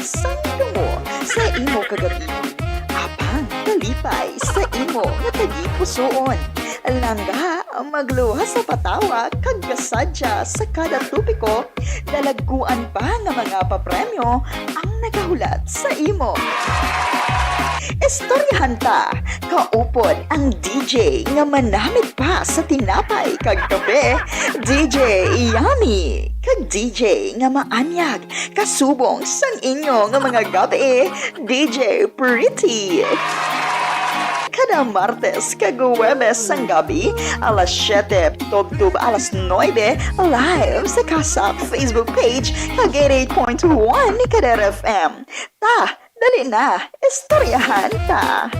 sang tungo sa imo kagabi. Apang kalipay sa imo nga tagipusoon. Langga magluha sa patawa kag kasadya sa kada tupiko. Dalaguan pa nga mga papremyo ang nagahulat sa imo. Istoryahan ta, kaupod ang DJ nga manamit pa sa tinapay kag kape, DJ Yummy, kag DJ nga maanyag, kasubong sang inyo nga mga gabi, DJ Pretty. Kada Martes kag Huwebes sang gabi, alas 7, tubtub alas 9, live sa Kasak Facebook page kag 88.1 ni Kader FM. Ta, dali na, istoryahan ta.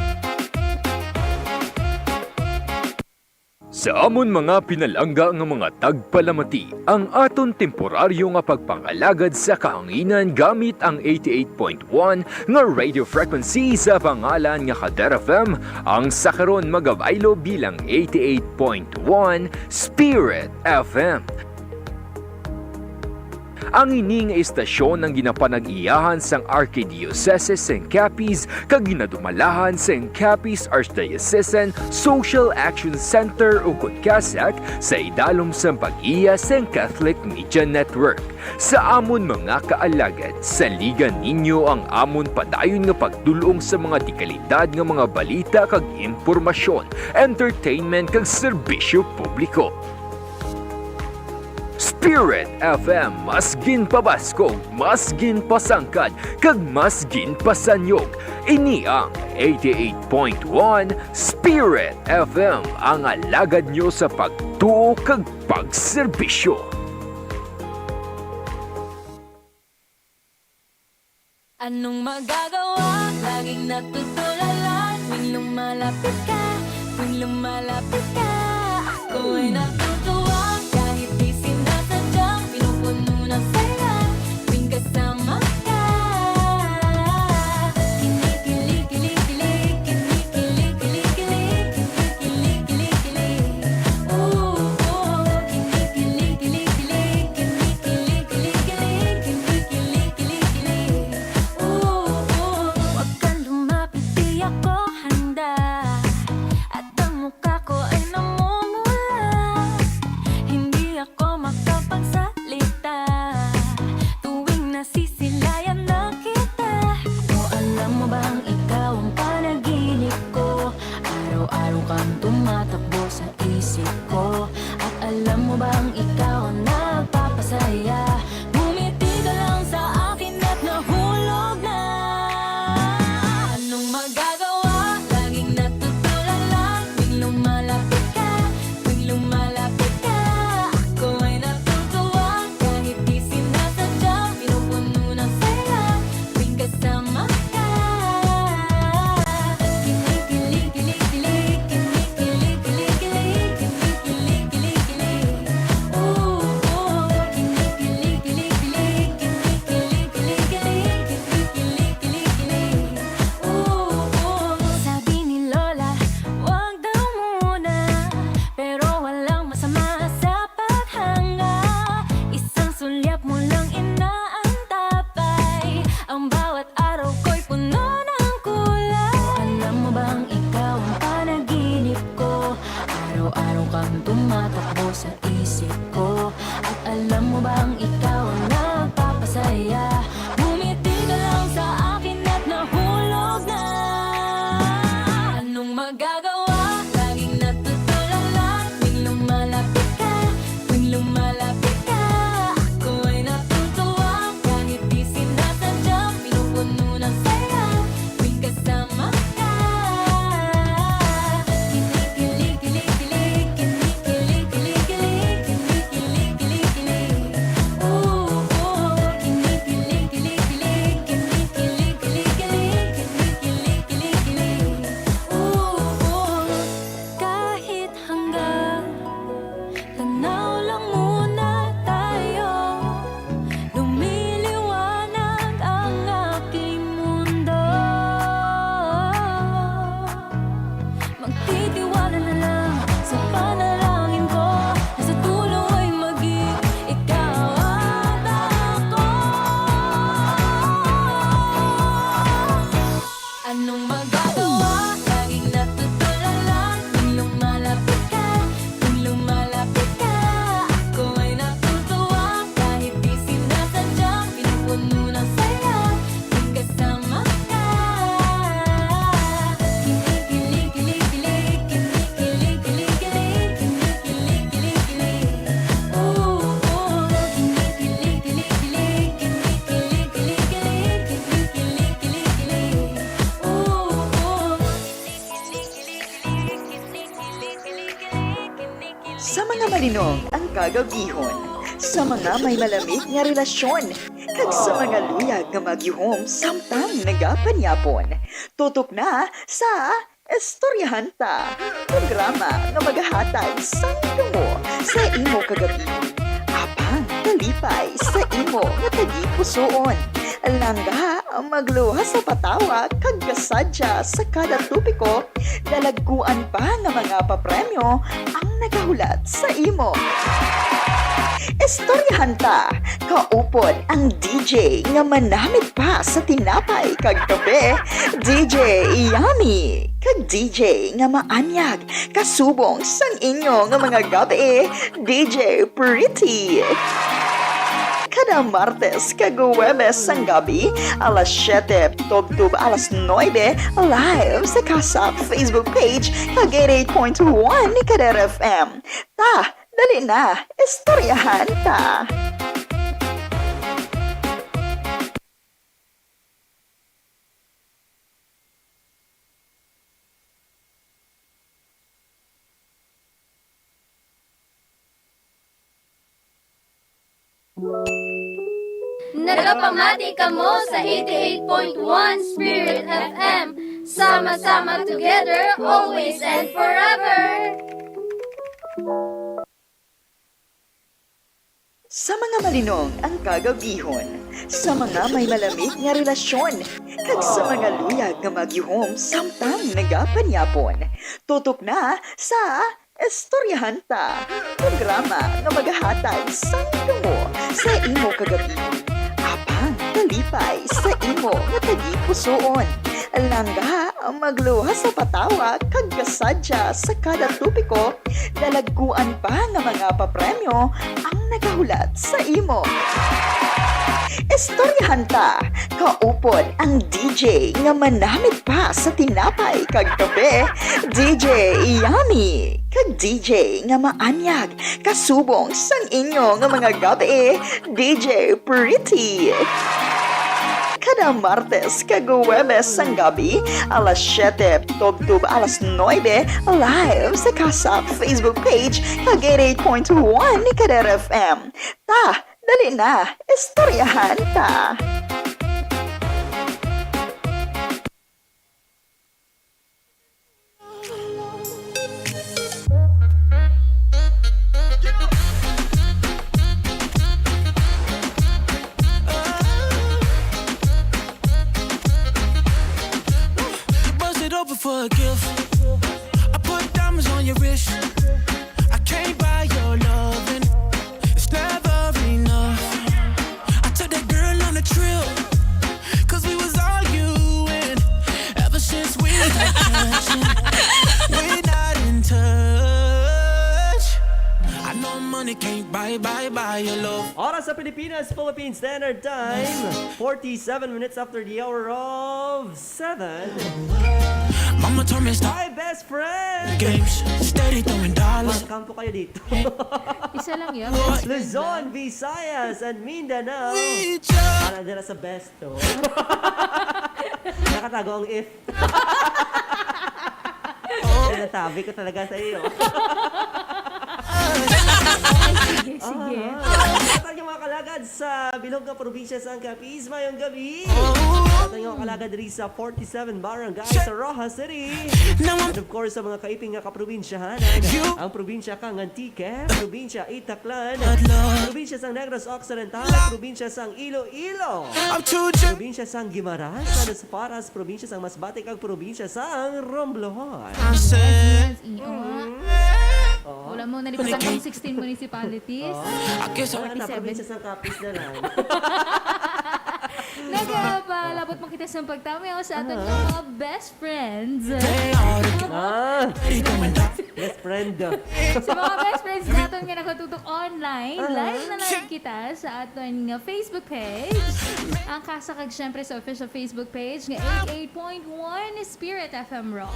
Sa amon mga pinalangga nga mga tagpalamati, ang aton temporaryo nga pagpangalagad sa kahanginan gamit ang 88.1 nga radio frequency sa pangalan nga Kader FM, ang sakaron magabaylo bilang 88.1 Spirit FM. Ang ining istasyon ang ginapanag-iyahan sang Archdiocese St. Capiz kag ginadumalahan St. Capiz Archdiocesan Social Action Center o Kasak sa idalom sang pag-iya St. Catholic Media Network. Sa amon mga kaalagad, saligan ninyo ang amon padayon nga pagdulong sa mga dekalidad nga mga balita kag impormasyon, entertainment kag serbisyo publiko. Spirit FM, mas ginpabaskog, mas ginpasangkad, kag mas ginpasanyog. Ini ang 88.1 Spirit FM, ang alagad nyo sa pagtuo kag pagserbisyo. Anong magagawa? Laging natutulala tuwing lumalapit ka, tuwing lumalapit ka. Ako ay natutuwa kahit di sinasadya, pinupuno ng saya tuwing kasama ka. Kinikilig, kilig, kilig, kinikilig, kilig, kilig, kinikilig, kilig, kilig. Oh, oh, kinikilig, kilig, kilig, kinikilig, kilig, kilig, kinikilig, kilig, kilig. Huwag kang lumapit, di ako handa, at ang mukha ko ay namumula. malinong ang kagabihon, sa mga may malamig nga relasyon, kag sa mga luyag nga magyuhom samtang nagapanyapon. Tutok na sa Istoryahan Ta, programa nga maghahatag sa mo sa imo kagabihon. Apang kalipay sa imo nga tagipusoon. Langga magluha sa patawa kag kasadya sa kada tupiko. Dalagkuan pa nga mga papremyo ang nagahulat sa imo. Istoryahan Ta, kaupod ang DJ nga manamit pa sa tinapay kag kape, DJ Yummy, kag DJ nga maanyag, kasubong sang inyo nga mga gabi, DJ Pretty. Kada Martes kag Huwebes sang gabi, alas 7, tub-tub alas 9, live sa Kasak Facebook page kag 88.1 ni Kader FM. Ta, dali na, istoryahan ta. Nagapamati ka mo sa 88.1 Spirit FM. Sama-sama together, always and forever. Sa mga malinong ang kagabihon, sa mga may malamig nga relasyon, kag sa mga luyag nga magyuhom samtang nagapanyapon. Tutok na sa Istoryahan Ta, programa nga maghahatag sa mo sa imo kagabihon. Apang kalipay sa imo nga tagipusoon. Langga magluha sa patawa kag kasadya sa kada tupiko. Dalagkuan pa nga mga papremyo ang nagahulat sa imo. Istoryahan Ta, kaupod ang DJ nga manamit pa sa tinapay kag kape, DJ Yummy, kag DJ nga maanyag, kasubong sang inyo nga mga gabi, DJ Pretty. Kada Martes kag Huwebes sang gabi, alas 7, tub-tub alas 9, live sa Kasak Facebook page kag 88.1 ni Kader FM. Ta, dali na, istoryahan ta. Bust it open for a gift. I put diamonds on your wrist. I can't buy your loving. It's never enough. I took that girl on a trip. Cause we was arguing. Ever since we got touching, we're not in touch. I know money can't buy your love. Oras sa Pilipinas, Philippine Standard Time, 47 minutes after the hour of 7. Mama told me stop Hi, best friend! games. Steady throwing dollars. Kampo kayo dito. Isa lang yun. Luzon, Visayas, and Mindanao. We just Para dyan sa best to. Nakatago ang if. Sinasabi ko talaga sa iyo. Sige. At ang mga kalagad sa bilog na probinsya sa Capiz, mayong gabi. At ang mga kalagad rin sa 47 barangay sa Rojas City. And of course, sa mga kaiping nga kaprobinsyahan, ang probinsya kang Antique, probinsya Itaklan, probinsya sang Negros Occidental, probinsya sang Iloilo, I'm too drunk. probinsya sang Guimaras, Las Paras, probinsya sang Masbate, kag probinsya sang Romblon. I said Wala mo nalipat ang 16 municipalities. I guess I Na probinsya sang Capiz na lang. Nagpalabot mo kita sa pagtamayaw sa aton yung mga best friends. they all Steady throwing dollars. best friend. Sa mga best friends natin nga nakatutok online, live na live kita sa aton nga Facebook page. Ang kasakag syempre sa official Facebook page nga 88.1 Spirit FM Rock.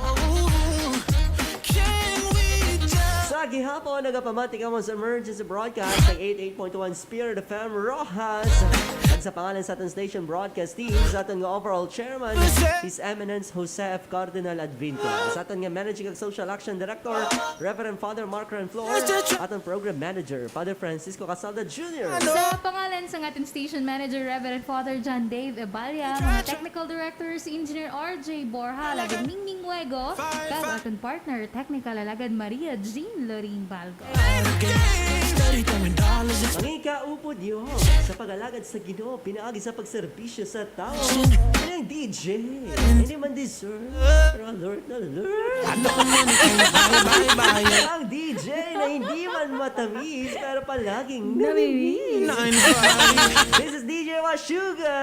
Can we just Sa gihapon, nagapamati ka mo sa emergency broadcast ng 88.1 Spirit FM Rojas. At Sa pangalan sa ating station broadcast team, sa ating overall chairman, His Eminence Jose F. Cardinal Advinto. Sa ating Managing and Social Action Director, Reverend Father Mark Renflor. Ating Program Manager, Father Francisco Casalda Jr. Sa pangalan sa ating station manager, Reverend Father John Dave Ebalia, mga technical directors, Engineer RJ Borja, lagad Ningning Huego, kag ating partner, technical alagad Maria Jean Lorene Balgo. Steady throwing dollars at Mangika upo Diyo sa pag-alagad sa Ginoo, pinaagi sa pagserbisyo sa tao. Kanyang DJ, hindi man deserve, pero alert na alert. bye-bye. Ang DJ na hindi man matamis, pero palaging Namimiss. 9 to 5. This is DJ Washuga.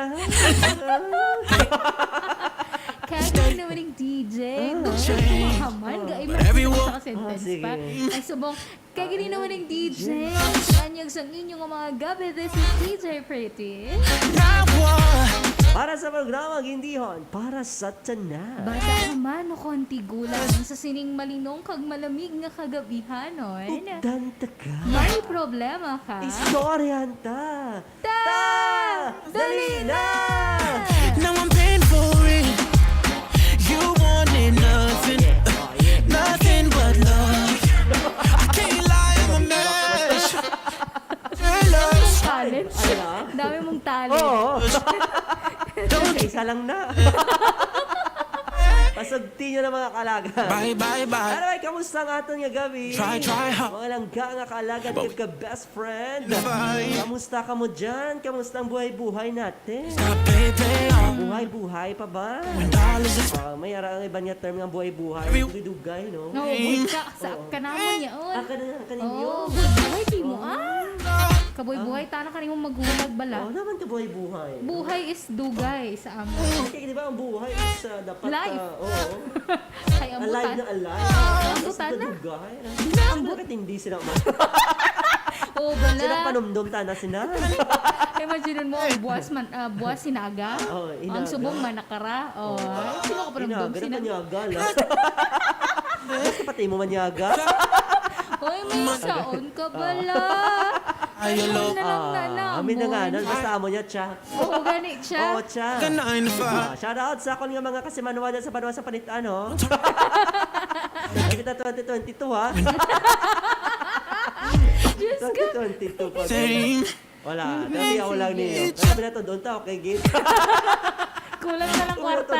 Kaya naman yung DJ, kumahaman, But everyone- sa sentence pa. sige. Ay, subong, kaya gini naman yung DJ. Kanyag sa inyong mga gabi, this is DJ Pretty. Now what? Para sa programang Hindihon, para sa tanan. Bata ka man o konti gulang sa sining malinong kag malamig nga kagabihanon. Updanta ka. May problema ka? Istoryan ta. Dali na! Now I'm paying for it. You wanted nothing, nothing but love. I can't lie, I'm a mess. Jealous. Talent. Ano? Dami mong talent. Oo. Isa lang na. Pasagti nyo na mga kalaga. Bye, bye, bye. Anyway, kamusta nga aton nga gabi? Try hard. Mga langga nga kaalagan ka best friend. Bye. Kamusta ka mo dyan? Kamusta ang buhay-buhay natin? Stop, baby. Buhay-buhay pa ba? When dollars are May ara ang iba niya term ng buhay-buhay. Dugay, no? No, good ka. Sa kanamon niya. Kaninyo. Oh, good buhay, di mo Kaboy-buhay, tanang ka rin mong maghulag bala. Oo naman ka buhay-buhay. Buhay is dugay sa amin. Kaya di ba ang buhay is dapat... Life. Oo. Kaya Alive na butan. alive. Ambutan na. Dugay. Bakit hindi sila Oo, bala. Silang panumdum tana sina. Imagine mo, ang buwas sinaga. Oh, Ang inaga. subong manakara. Oh, sino ka pa nung Inaga na sinaga? panyaga lang. Mas kapatay mo manyaga. Hoy, may saon ka bala. Ay, love. Amin na nga, nun, basta amo niya, Cha. Oo, ganit siya. Oo, Cha. 9 to 5. Shout out sa akong nga mga kasimanuwa dyan sa Banwa sa Panitan, no? Kita 2022, ha? Diyos ka. 2022 pa. Same. Wala, tapi ako lang niyo. Sabi na to, doon ta, okay, Git? Kulang na lang kwarta.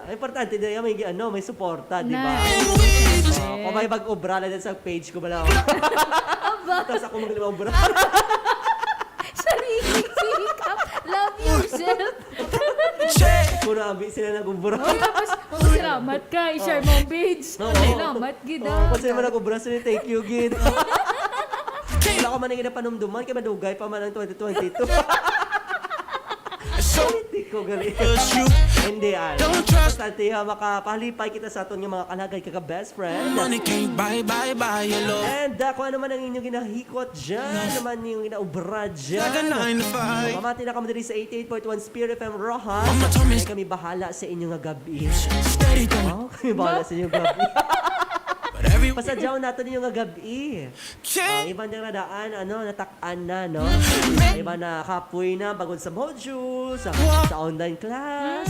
Importante na yan, may suporta, di ba? Nice. Kung may mag-obra na dyan sa page ko, bala ako. Aba, Tapos ako mag-obra. sariling sikap. Love yourself. Kung nabi sila nag-obra. Hoy, tapos, salamat ka. I-share mo ang page. Salamat, gida. Kung sila man nag-obra, sila thank you, Git. Wala ko man yung panumduman, kaya madugay pa man ang 2022. So, Hindi ko galing. you Hindi, don't trust. Bastante makapalipay kita sa aton yung mga kalagay kaka-best friend. Money can't buy your love. And kung ano man ang inyong ginahikot dyan, naman yung ginaubra Like a dyan. 9 to 5. Mamati na kami diri sa 88.1 Spirit FM Rojas. Mama told me- Ay, kami bahala sa inyong nga gabi. Steady throwing. Oh, kami bahala sa inyong gabi. But every Pasadyaw natin yung nga gabi. can't. Iba niyang nadaan, natakan na, no? Ang iba na kapoy na bagod sa module, sa online class.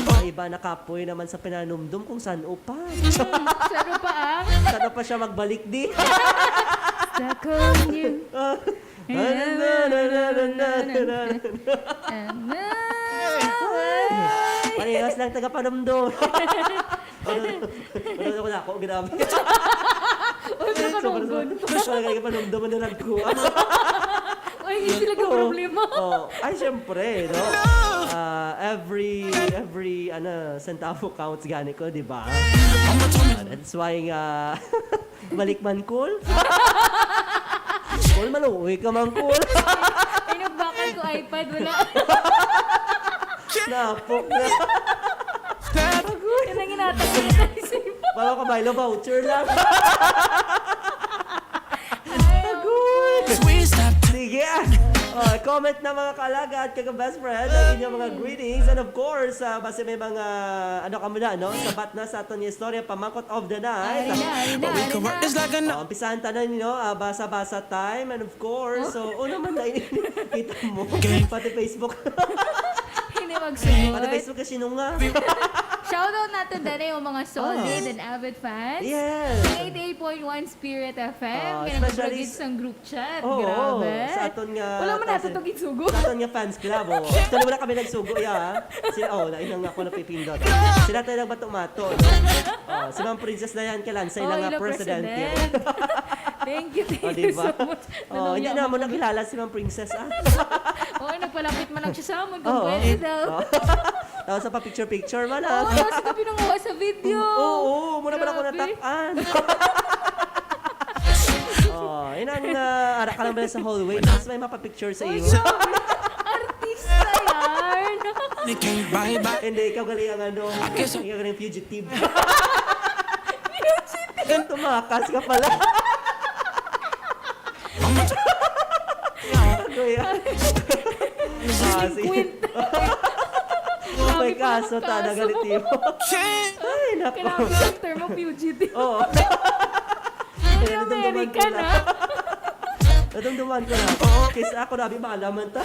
Ang iba na kapoy naman sa pinanumdum kung saan upa. Saro pa ang Saan pa siya magbalik di? stuck on you. And Parehas lang taga-panumdum. Ano ko na ako, ginamit. Uy, may kanunggon. Sobrang taga-panumdum na nagkuha. Uy, hindi sila ka problema. Ay, syempre, no? Every centavo counts gani ko, di ba? That's why balik man cool. Cool man, uwi ka man cool. Ay, nagbakal ko iPad, wala. Napok na. Yan ang inatag ko na isip. Bawa ka baylo, voucher lang. We stop. Sige. Comment na mga kaalaga at best friend ang inyong mga greetings. And of course, basta may mga, ano ka muna, no? Sabat na sa aton yung istorya, pamangkot of the night. We can work this like a Umpisahan tanan nyo, basa-basa time. And of course, so, naman na kita mo. Pati Facebook. Hindi magsugot. Pati Facebook kasi nung nga. Shoutout natin din yung mga solid and avid fans. Yes. Ng 88.1 Spirit FM. Kaya especially nag-brigid sa group chat. Oo, Grabe. sa aton nga. Wala man natutugin sugo. Sa aton nga fans club, oh. So, wala kami nagsugo, ya. Sila, nainang ako napipindot. Sila tayo nagbato-mato, no? Si Ma'am Princess na yan, kailan nga ila president. Thank you Diba? so much. Hindi na mo nakilala si Ma'am Princess, Nagpalapit man ang siya sa amon kung Oo. pwede daw. Tapos sa pa-picture-picture man, Oo, tapos ka pinanguha sa video. Oo, muna pala ako Grabe. natakan. Yun ang arak ka lang ba sa hallway, tapos may mapapicture sa iyo. Artista yan. They can't buy back. Hindi, ikaw galing ang ano, guess- ikaw galing fugitive. Tumakas ka pala. Ako yan. Sige. Quint. May kaso, tada galit mo. Ay, nako. Kailangan ko ang term of fugitive. Oo. Ay, America na. Nadumduman ko na. Kasi ako nabi maalaman ta.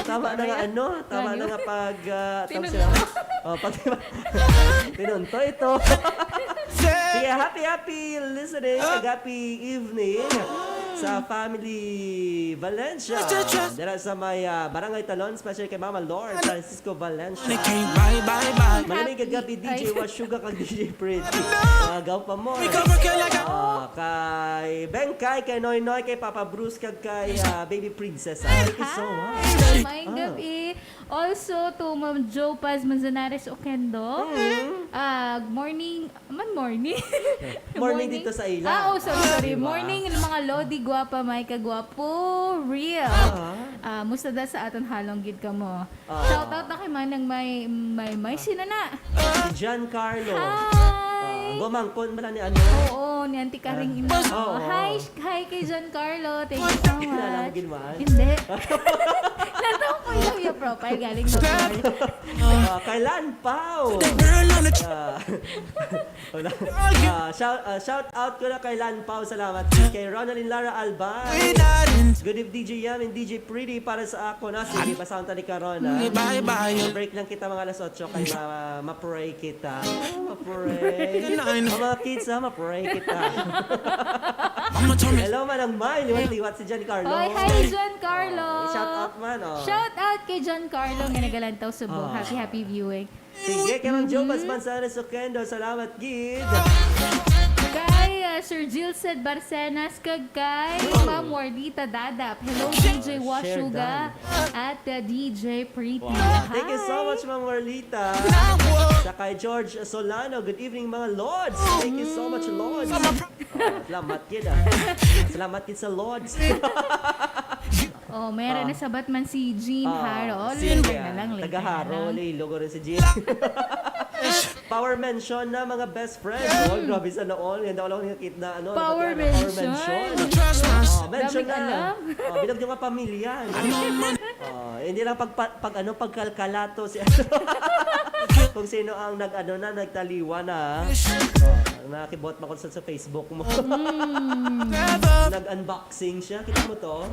Tama na nga ano, tama na nga pag tawag sila. Pag pinunto ito. Sige, happy listening, happy evening sa family Valencia. Dira sa may Barangay Talon, special kay Mama Lord Francisco Valencia. They can't buy. Malamig kagabi DJ Washuga kag DJ Pretty. Gaw pa mo. We can work it like a Kay Bengkay, kay Noy Noy, kay Papa Bruce, kag kay Baby Princess. Thank you so much. Hi, Maing gabi. Also, to Ma'am Jo Paz Manzanares Oquendo. Morning. Morning dito sa ila. Sorry. Diba? Morning, mga Lodi, guwapa, may kagwapo, real. Musta da sa aton halong gid ka mo. Shoutout na kay Manang may sinana. Si Giancarlo. Hi! Gumangkon ba na ni ano? Oo, ni Auntie Karing Ina. Oo. Hi kay Giancarlo. Thank you so Kilala mo much. ginawan? Hindi. Nataw ko yung profile galing sa Kay Lan Pao. girl on the Shout out ko na kay Lan Pao. Salamat. Kay Ronaldin Lara Albay. Good evening DJ Yam and DJ Pretty para sa ako na. Sige, basahan ta ni Karona. Bye. Break lang kita mga alas 8 kay ma-pray kita. Ma-pray. Mga kids ma-pray kita. Mama told me Hello manang May. Liwat-liwat si Giancarlo. Oy, hi Giancarlo. Shout out man. Shout out kay Giancarlo nga nagalantaw Subo. Happy viewing. Sige, kay Ma'am Jo Paz Manzares Oquendo. Salamat, Gid. Kay Sir Gilsed Barcenas kag kay Ma'am Wardita Dadap. Hello DJ Washuga at DJ Pretty. Thank you so much, Ma'am Marlita. Sa kay George Solano. Good evening, mga Lords. Thank you so much, Lords. Salamat, Gid. Salamat, Gid sa Lords. Meron na sabat man si Jean Haro. Sige, Na lang. taga-Haro. Logo rin si Jill. Power mention na mga best friends. Grabe sa noon. Hindi ako lang nakikita na ano. Power Power mention. mention. trust my Mention Daming na. alam. Bilog yung mga pamilya. Hindi lang pagkalkalato si kung sino ang nagtaliwa na. Nakibot mo sa Facebook mo. Nag-unboxing siya. Kita mo to?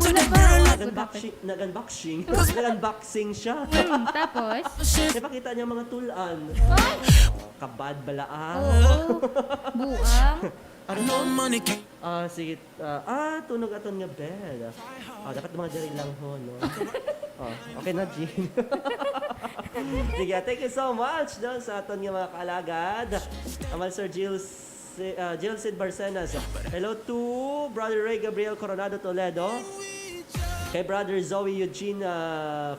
Nag-unboxing siya. Tapos, Napakita niya mga tulan. Kabad balaan. oo, buang. no money can't Sige. Tunog aton nga bed. Dapat mga diri lang ho, no? Okay na, Jean. Sige, thank you so much no, sa aton nga mga kaalagad. Amal Sir Gilsid Barcenas. Hello to Brother Ray Gabriel Coronado Toledo. Kay Brother Zoe Eugene,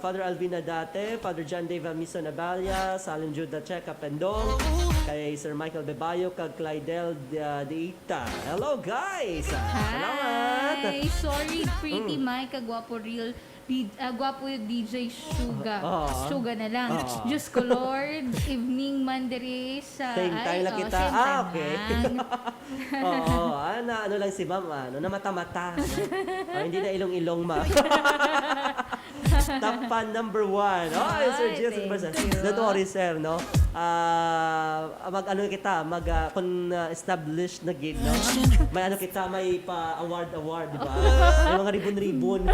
Father Alvina Date, Father John Dave Amiso Nabalia, Salim Judah Checa Pendong, kay Sir Michael Bebayo, kag Clydel Deita. Hello guys! Salamat! Hi! Sorry, Pretty Mike, kagwapo real. Gwapo DJ Suga. Oo. Suga na lang. Oo. Diyos ko Lord, evening Mandaris. Same time lang kita. Same time Okay. lang. Oo, ano lang si ma'am, na mata-mata. Hindi na ilong-ilong, ma. Top fan number 1. Oh, Sir Ay, Jesus thank Barsa. you. Don't worry, sir, no? Kung established na gig, no? May may pa-award, di ba? May mga ribon-ribon.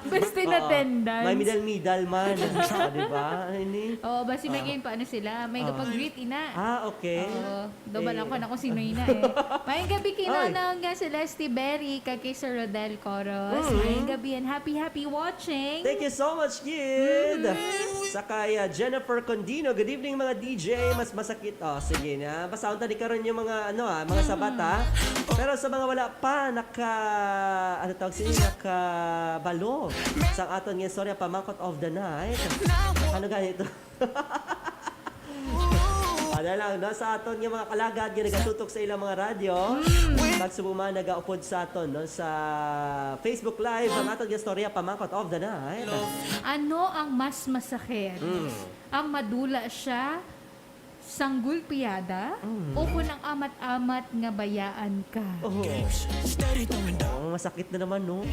Basta in Oo. attendance. May medal man. Di ba? Hindi. Oo, basi may game pa sila. May kapag-greet ina. Okay. Oo, duman Eh. ako na kung sino ina eh. Mayang gabi kinanang nga si Leslie Berry kag kay Sir Rodel Coros. Mayang gabi and happy watching. Thank you so much, kid! Saka Jennifer Condino, good evening mga DJ. Mas masakit. Oh, sige na. Basaon tadi karon yung mga mga sabat ha. Pero sa mga wala pa nakabalo sa aton nga istorya pamangkot of the night. Ano ganito? Ano lang, no? Sa aton nga mga kalagad nga nagatutok sa ilang mga radyo. Magsubuma nagaupod sa aton no? Sa Facebook Live ang aton nga istorya pamangkot of the night. Ano ang mas masakit? Ang madula siya sanggol piyada o kung ang amat-amat nga bayaan ka? Masakit na naman, no?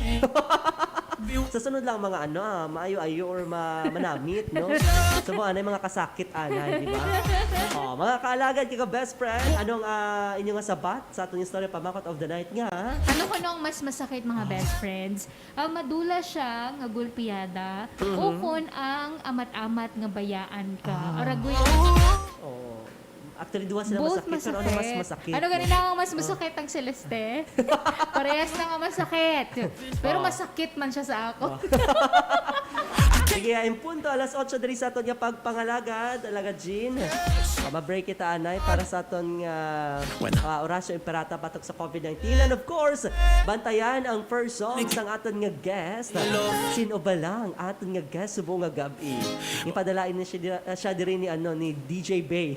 Sa sunod lang mga maayo-ayo or manamit, no? So mga mga kasakit, di ba? Mga kaalagad, kika best friend, anong inyong sabat sa atong istorya pamangkot of the night nga? Ano ko nung mas masakit mga best friends? Ang madula siya nga gulpiyada o kung ang amat-amat nga bayaan ka? Aragoy, Actually, duwa sila both masakit, pero ano mas masakit? Ano ganun ang mas masakit ang Celeste? Parehas na nga masakit. Pero masakit man siya sa ako. Sige, in punto, alas 8 diri sa aton nga pagpangalagad, alagad Jean. Ma-break kita anay para sa aton nga orasyo imperata patok sa COVID-19. And of course, bantayan ang first song sang aton nga guest. Sino ba lang aton nga guest subong nga gabi. Ipadalain na siya diri ni ni DJ Bay.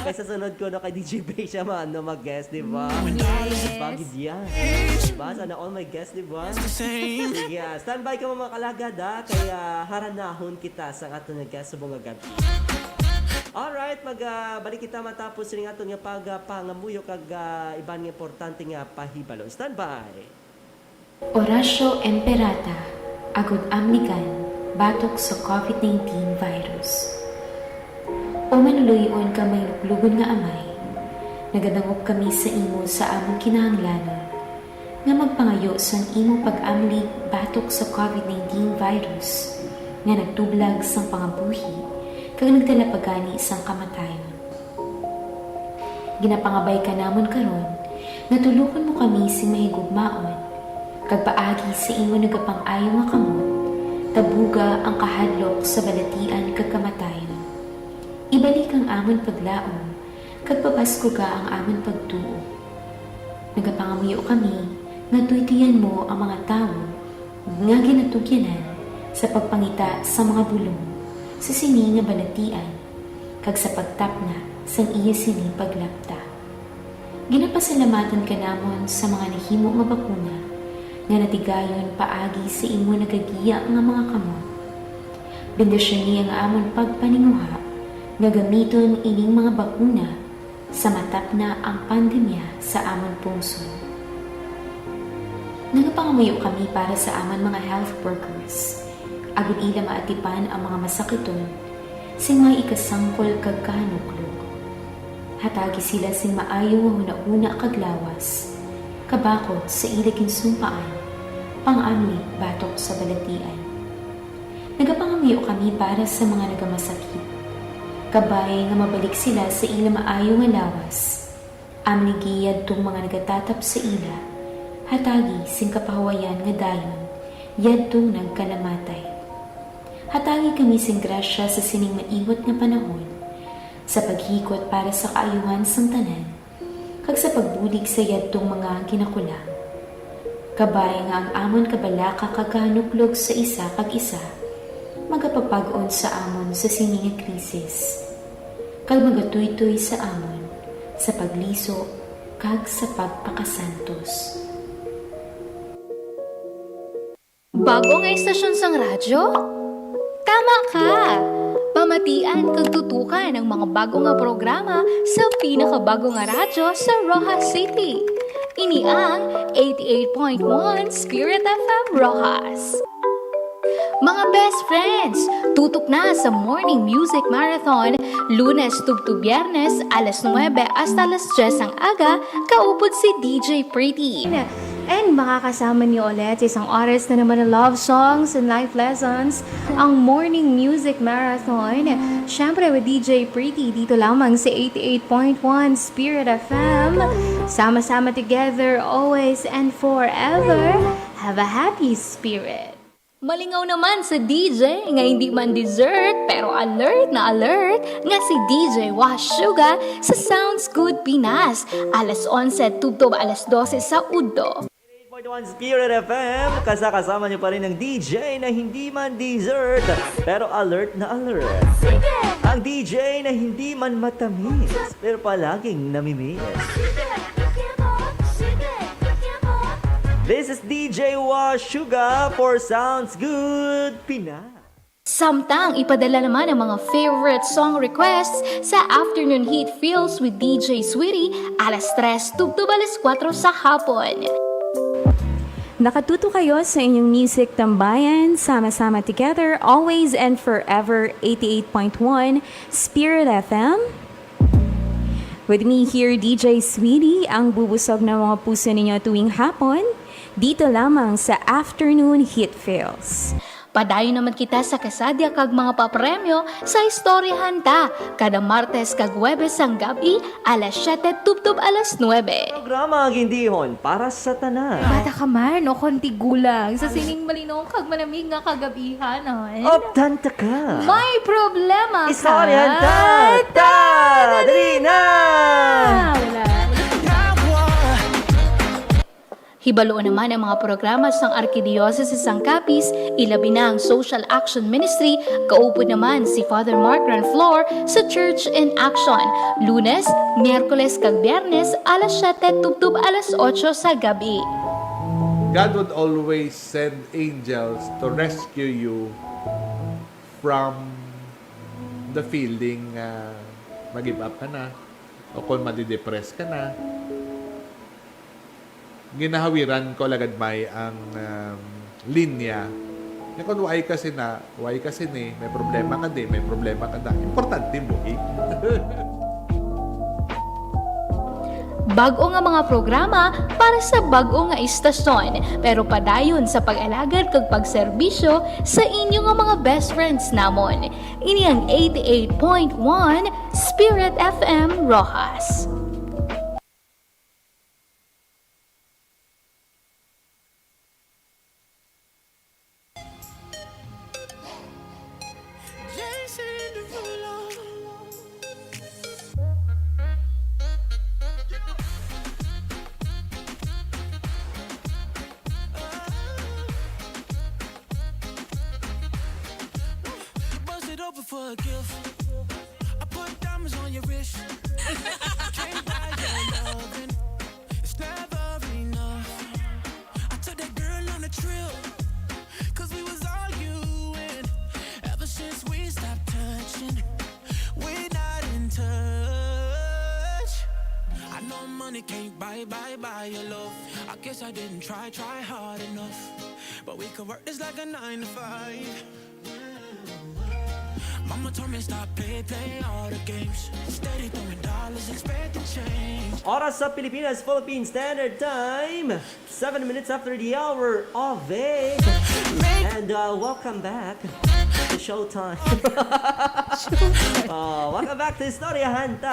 Kaysa sunod ko kay DJ Bay siya mag-guest, di ba? Yes. Bagid yan. Diba? Sana all my guests, di ba? Sige, standby ka mga kalagad, kaya haranahon kita sa aton nga guest subong nga gabi. Alright, balik kita matapos ning aton nga pagpangamuyo kag iban nga importante nga pahibalo. Standby. Orasyo Emperata, agud amnikan, batok sa COVID-19 virus. O manuluyon ka may luglugon nga amay, nagadangop kami sa imo sa among kinahanglanon, nga magpangayo sang imo pag-amlig batok sa COVID-19 virus, nga nagtublag sang pangabuhi, kag nagtalapagani sang kamatayon. Ginapangabay ka namon karon, natulukon mo kami si mahigugmaon, kag paagi sa imo nagapang-ayo nga kamot, tabuga ang kahadlok sa balatian kag kamatayon. Ibalik ang amon paglaom, kag papasko ka ang amon pagtuo. Nagapangamuyo kami, nga tuytiyan mo ang mga tao, nga ginatugyanan sa pagpangita sa mga bulong, sa sini nga balatian, kag sa pagtapna sang iya sini paglapta. Ginapasalamatan ka namon sa mga nahimo nga bakuna, nga natigayon paagi sa imo nagagiya nga mga kamot. Bendisyon niya nga amon pagpaninguha, nga gamiton ining mga bakuna sa matapna ang pandemya sa amon pungsod. Nagapangamuyo kami para sa amon mga health workers, agud ila maatipan ang mga masakiton, sing may ikasangkol kag kahanuklog. Hatagi sila sing maayo nga hunahuna kag lawas, kabakod sa ila ginsumpaan, pang-amli batok sa balatian. Nagapangamuyo kami para sa mga nagamasakit, kabay nga mabalik sila sa ila maayo nga lawas, amligiyad tong mga nagatatap sa ila, hatagi sing kapahawayan nga dayon, yadtong nagkalamatay. Hatagi kami sing grasya sa sining maiwat nga panahon, sa paghikot para sa kaayuhan sang tanan, kag sa pagbulig sa yadtong mga kinakulang. Kabay nga ang amon kabalaka kaganuklog sa isa kag isa, magapapag-on sa amon sa sining nga krisis, kag magatuy-tuy sa amon, sa pagliso kag sa pagpakasantos. Bago nga istasyon sang radyo? Tama ka! Pamatian kag tutukan ang mga bago nga programa sa pinakabago nga radyo sa Rojas City. Ini ang 88.1 Spirit FM Rojas. Mga best friends, tutok na sa Morning Music Marathon, Lunes tubto Biyernes, alas 9 hasta alas 10 ang aga, kaupod si DJ Pretty. And makakasama niyo ulit sa isang oras na naman ng love songs and life lessons, ang Morning Music Marathon. Siyempre with DJ Pretty dito lamang sa 88.1 Spirit FM. Sama-sama together, always and forever. Have a happy spirit. Malingaw naman sa DJ nga hindi man dessert pero alert na alert nga si DJ Washuga sa Sounds Good Pinas. Alas 11 tubtob alas 12 sa Udo. 8.1 Spirit FM, kasama niyo pa rin ng DJ na hindi man dessert, pero alert na alert. Ang DJ na hindi man matamis, pero palaging namimiss. This is DJ Washuga for Sounds Good Pinas. Samtang ipadala naman ang mga favorite song requests sa Afternoon Heat Feels with DJ Sweetie alas 3 tubtob alas 4 sa hapon. Nakatuto kayo sa inyong music tambayan, sama-sama together, always and forever, 88.1 Spirit FM. With me here, DJ Sweetie, ang bubusog ng mga puso ninyo tuwing hapon, dito lamang sa Afternoon Hit Feels. Padayon naman kita sa kasadya kag mga papremyo sa istoryahan ta kada Martes kag Huwebes ang gabi alas 7 tubtob alas 9. Programa ang hindihon para sa tanan. Bata ka man, o konti gulang, sa sining malinaw kag malamig nga kagabihanon. Optanta ka. May problema ka. Istoryahan ta! Dali na! Wala. Hibaloon naman ang mga programa sang Arkidiocese sang Capiz, ilabi na ang Social Action Ministry, kaupod naman si Father Mark Ranflor sa Church in Action, Lunes, Miyerkules kag Biyernes, alas 7 tubtob alas 8 sa gabi. God would always send angels to rescue you from the feeling mag-give up ka na o kung madidepress ka na. Ginahawiran ko lagad may ang linya. Kung why kasi ni, may problema ka din, may problema ka na. Importante mo eh. Bago nga mga programa para sa bago nga istasyon, pero padayon sa pag-alagad kag pagserbisyo sa inyo nga mga best friends namon. Ini ang 88.1 Spirit FM Rojas. For a gift, I put diamonds on your wrist. Can't buy your loving, it's never enough. I took that girl on a trip, cause we was arguing. Ever since we stopped touching, we're not in touch. I know money can't buy your love. I guess I didn't try hard enough. But we could work this like a 9 to 5. Mama told me stop play all the games. Steady throwing dollars, expecting change. Oras sa Pilipinas, Philippine Standard Time. 7 minutes after the hour of 8. And welcome back to Showtime. Welcome back to Istoryahan Ta.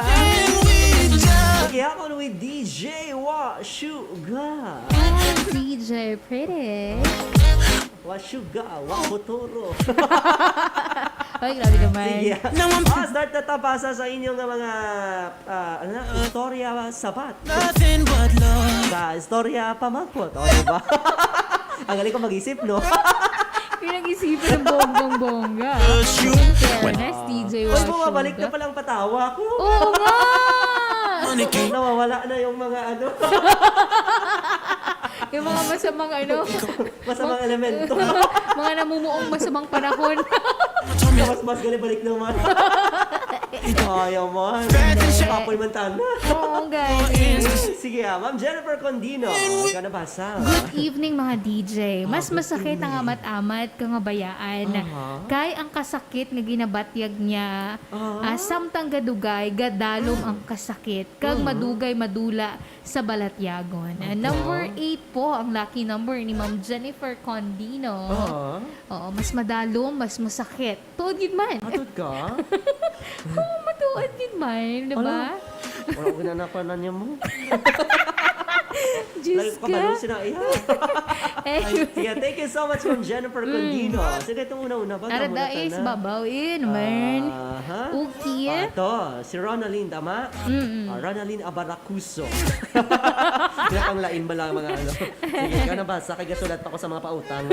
Maghihapon with DJ Washuga. DJ Pretty. Washuga, Wakuturo. Ay, grabe naman. Sige. Start na tabasa sa inyong mga istorya sapat. Nothing but love. Sa istorya pamagpot. O, diba? Ang galing ko mag-isip, no? Pinag-isipan ng bongbong-bongga. Fairness, DJ Uy, Washuga. bumabalik na palang patawa ko. Oo nga! Nawawala na yung mga ano. Yung mga masamang Masamang elemento. mga namumuong masamang panahon. Mas balik naman. Ayaw man. Kapoy man tanda. Oo, guys. Sige Ma'am Jennifer Condino. Ikaw na basa. Good evening mga DJ. Mas masakit ang amat-amat kang bayaan. Kay ang kasakit nga ginabatyag niya, samtang gadugay, gadalom ang kasakit. Kag madugay madula sa balatyagon. Number 8 po ang lucky number ni Ma'am Jennifer Condino. Oo, mas madalom, mas masakit. Tuod yun man. Atod ka? Oo, matuod yun man. Diba? Wala ko ginanapanan niya mo. Lagi Diyos ko kabalo ka. sila. Anyway. Sige, thank you so much Ma'am Jennifer Condino. Sige, itong una-una ba? Arada is babawin man. Okay. Ito, si Ronaline, tama? Ronaline Abaracuso. Pinapang lain ba lang mga ano? Sige, ikaw na basa. Kaya sulat pa ko sa mga pautang.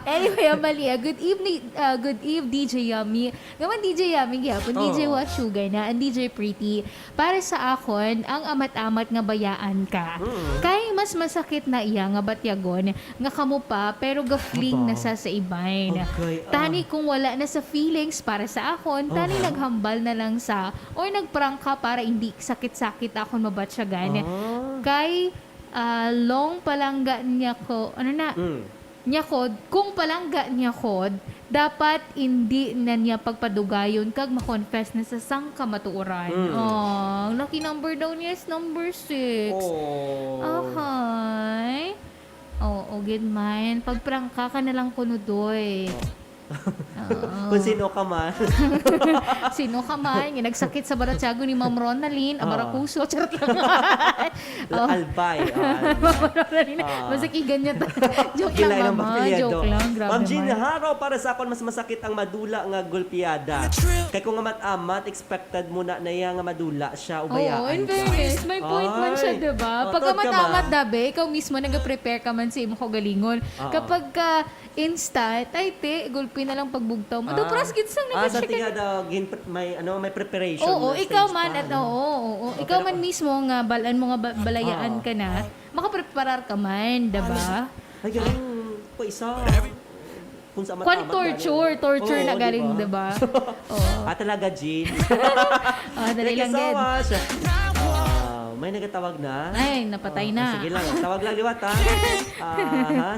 Anyway, Amalia, good eve DJ Yummy. Ngaman DJ Yummy gyapon, DJ Washugay na, and DJ Pretty. Para sa akon, ang amat-amat nga bayaan ka. Kay mas masakit na iya nga batyagon, nga kamo pa, pero gafling na sa ibayn. Okay, Tani kung wala na sa feelings para sa akon, tani naghambal na lang sa, or nagprank ka para hindi sakit-sakit akon mabatsyagan. Kay long palangga niya ko, nyakod, kung palangga niya kod, dapat hindi na niya pagpadugayon kag ma-confess na sa sang kamatuoran. Lucky number daw niya is number 6. Okay. Good man. Pagprangka ka na lang kunudoy. Kung sino ka man. Sino ka man? Yung nagsakit sa Baratyago ni Ma'am Ronaline, Abaracuso, charot lang. Albay. Ma'am Ronaline, masakigan niya. Joke lang, mama. Joke lang. Grabe Ma'am Jean naman. Haro, para sa akon, mas masakit ang madula nga gulpiada. Kaya kung amat-amat, expected mo na iya nga madula siya, ubayaan Oo, in fairness, may point man siya, diba? Pag Tod ka amat-amat ba? dabe, ikaw mismo nag-prepare ka man sa imo kagalingon. Kapag ka instant, ay te, gulpi na lang pagbugtaw mo. Ado, pras gitsang sa nag-check. tiga daw, may preparation. Oo, na ikaw stage man pa, at ano? oo. Ikaw man mismo nga balaan mo nga balayaan ka na, makapreparar ka man, diba? Ay, galing po isa. Kung sa Kwan torture na galing, diba? Oo. Talaga, Jean. Dali lang Thank you so din. much. May nagatawag na. Ay, napatay na. Sige lang, tawag lang liwat ha.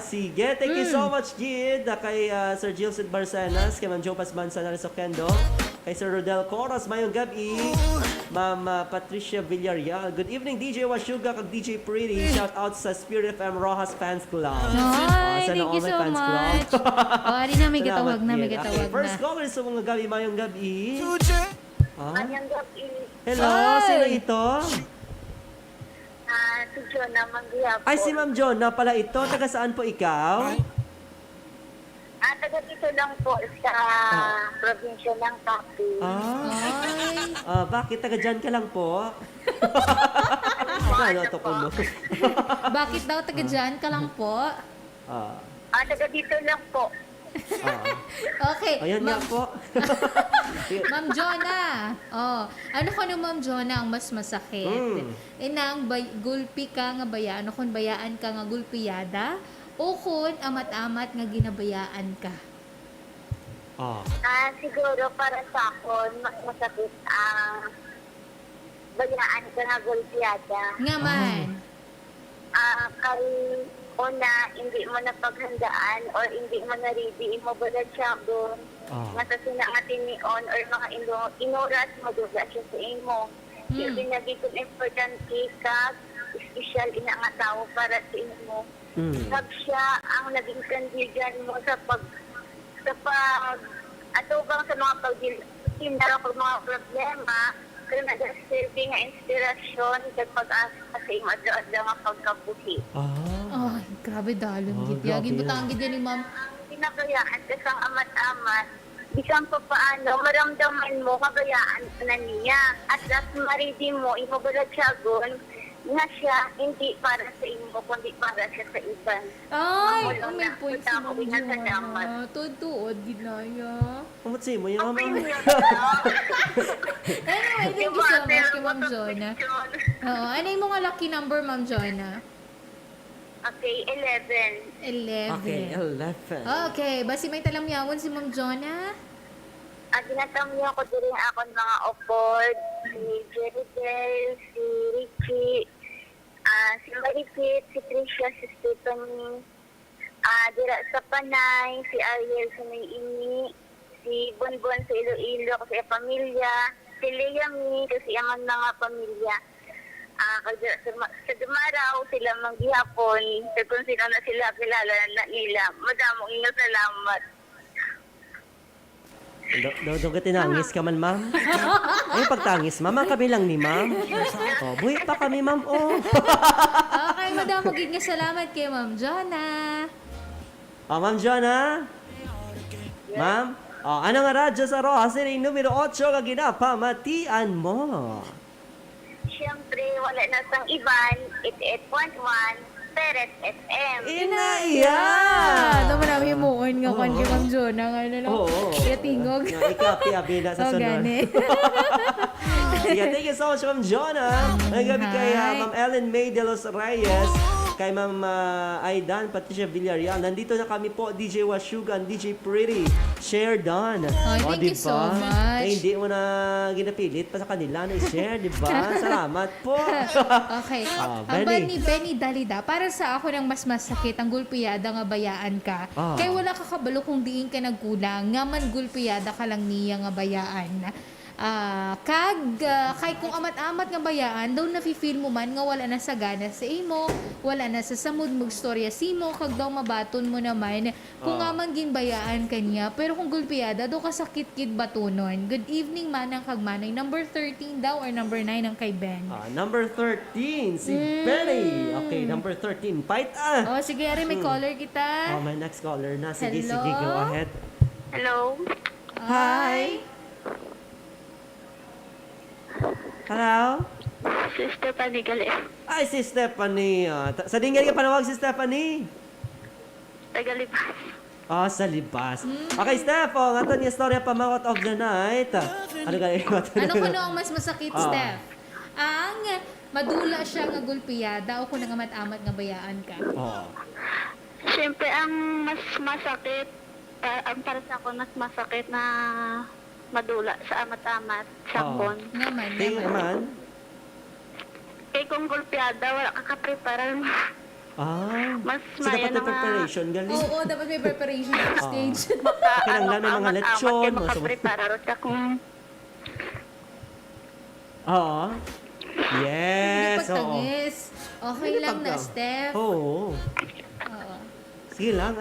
Sige, thank you so much, Gid. Kay Sir Gilson Barcenas, kay Ma'am Jopas Manzanares Oquendo, kay Sir Rodel Coras, mayong gabi, Ma'am Patricia Villarreal. Good evening, DJ Washuga, kag DJ Pretty. Shout out sa Spirit FM Rojas Fans Club. Ay, Sana thank all you my so fans much. club. Di na, may gatawag na, may Salamat, gatawag Gid. First na. caller sa mga gabi, mayong gabi. Anyang gabi. Hello, Hi. sino ito? Si Jonah Mangyapon. Ay, si Ma'am John na pala ito. Taga saan po ikaw? Taga dito lang po sa probinsya ng Capiz. Bakit taga dyan ka lang po? Ano to ko mo? Bakit daw taga dyan ka lang po? Taga dito lang po. Okay. Ayan nga po. Ma'am Jonah. Ano ko no Ma'am Jonah ang mas masakit? Inang gulpi ka nga bayaan, kung bayaan ka nga gulpiyada, o kung amat-amat nga ginabayaan ka. Siguro para sa akin, mas masakit ang bayaan ka nga gulpiyada. Nga man. Kay una, hindi mo na paghandaan or hindi mo na ready, mo ba na siya doon, matasina nga tinion or mga inuras mo doon siya sa imo. Yung pinagiging importante ka, special ina nga tao para sa imo. Pag siya ang naging kandigan mo sa atubang sa mga pagdindara ko mga problema, kaya nag-serve nga inspirasyon sa pag-asa sa imo at nga pagkabuhi. Ay, grabe dalon. Gid butang gid ni Ma'am. Pinabayaan ka sang amat-amat, bisan pa paano, maramdaman mo, kabayaan na niya. At last maridi mo, imabalag siya gon, na siya, hindi para sa imo, kundi para siya sa iban. Ay, may point si Ma'am Salamat. Jonah. Tutuod, ginaya. Kumutsi mo yung Okay, mama. Anyway, thank you so much kay Ma'am Jonah. Ano yung mga lucky number, Ma'am Jonah? Okay, 11. 11. Okay, 11. Okay, basi may talamyawan si Ma'am Jonah. Ginatamyo ko din ako ng mga opod, si Jerigel, si Richie, si Maripit, si Tricia, si Stephanie, Dira sa Panay, si Ariel sa May Ini, si Bonbon sa Iloilo kasi pamilya, si Leami kasi ang mga pamilya. Sa Dumaraw sila manggihapon, kung sino na sila kilala na nila. Madamong inyo salamat. Doon ka tinangis ka man, ma'am? Ay, pagtangis, ma'am, ang kabilang ni ma'am. Oh, buhay pa kami, ma'am, oh. Okay, madam, magiging nga salamat kay Ma'am Jonah. Oh, Ma'am Jonah? Ma'am? Oh, ano nga radyo sa Rojas City, numero 8 ka ginapamatian mo? Siyempre, wala na sang iban, 88.1, Peret FM. Inaya! Ito mo namin umuon nga kon kay Ma'am Jonah. Ano lang, Oo. kaya tingog. Nga, ikapi, abina sa So, sunod. gani. Sige, thank you so much, Ma'am Jonah. Ang gabi kay Hi. Ma'am Ellen May de los Reyes, kay Ma'am Aidan Patricia Villarreal. Nandito na kami po, DJ Washugan, DJ Pretty, Share Don. Thank you so much. Eh, hindi mo na ginapilit pa sa kanila na i-share, di ba? Salamat po. Okay. Ah, Ang Benny. ni Benny Dalida, para sa ako nang mas masakit ang gulpiyada nga bayaan ka. Ah. Kay wala ka kabalo kung diin ka nagkulang, nga man gulpiyada ka lang niya nga bayaan. Kay kung amat-amat nga bayaan, daw nafe-feel mo man nga wala na sa gana sa imo, wala na sa samud mong storya simo, kag daw mabaton mo naman kung nga man ginbayaan kanya. Pero kung gulpiyada, daw kasakit-kid batunon. Good evening manang kag manay. Number 13 daw or number 9 ang kay Ben. Number 13, si Benny. Okay, number 13. Fight Oh, sige, Ari, may caller kita. Oh, my next caller na. Sige, Hello? sige, go ahead. Hello? Hi. Hello? Si Stephanie Gali. Ay, si Stephanie. Sa dingan ka panawag si Stephanie. Tagalipas. Ah, sa libas. Okay, Steph, ang ato niya storya pamakot of the night. Ano ka Ano ko ang mas masakit, Ah. Steph? Ang madula siya nga gulpiyada o kung nangamat-amat nga bayaan ka. Oh. Siyempre, ang mas masakit, ang para sa ako, mas masakit na madula sa amat-amat, sakon. Naman, Tingin naman. Kaya kung gulpiada, wala ka ka-prepare. Mas So, maya dapat na may preparation, galing. Oo, dapat may preparation sa stage. Kinanglan may mga lechon, Kaya mga makaprepare ka kung Oo. Hindi Yes, oo. pagtangis. Okay Hindi lang na, pagtang- Steph. Oo. Oo. Sige lang,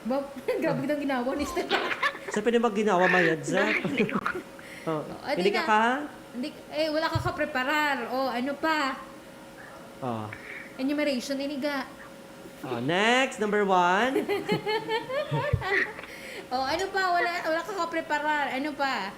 Bob, grabe kitang ginawa ni Steph. Sa pwede mag ginawa mayad, Zach? Oh. Adi Hindi ka na. ka? Hindi, wala ka ka-preparar. O, ano pa? Oh. Enumeration, iniga. Oh, next, number 1. O, ano pa? Wala ka ka-preparar. Ano pa?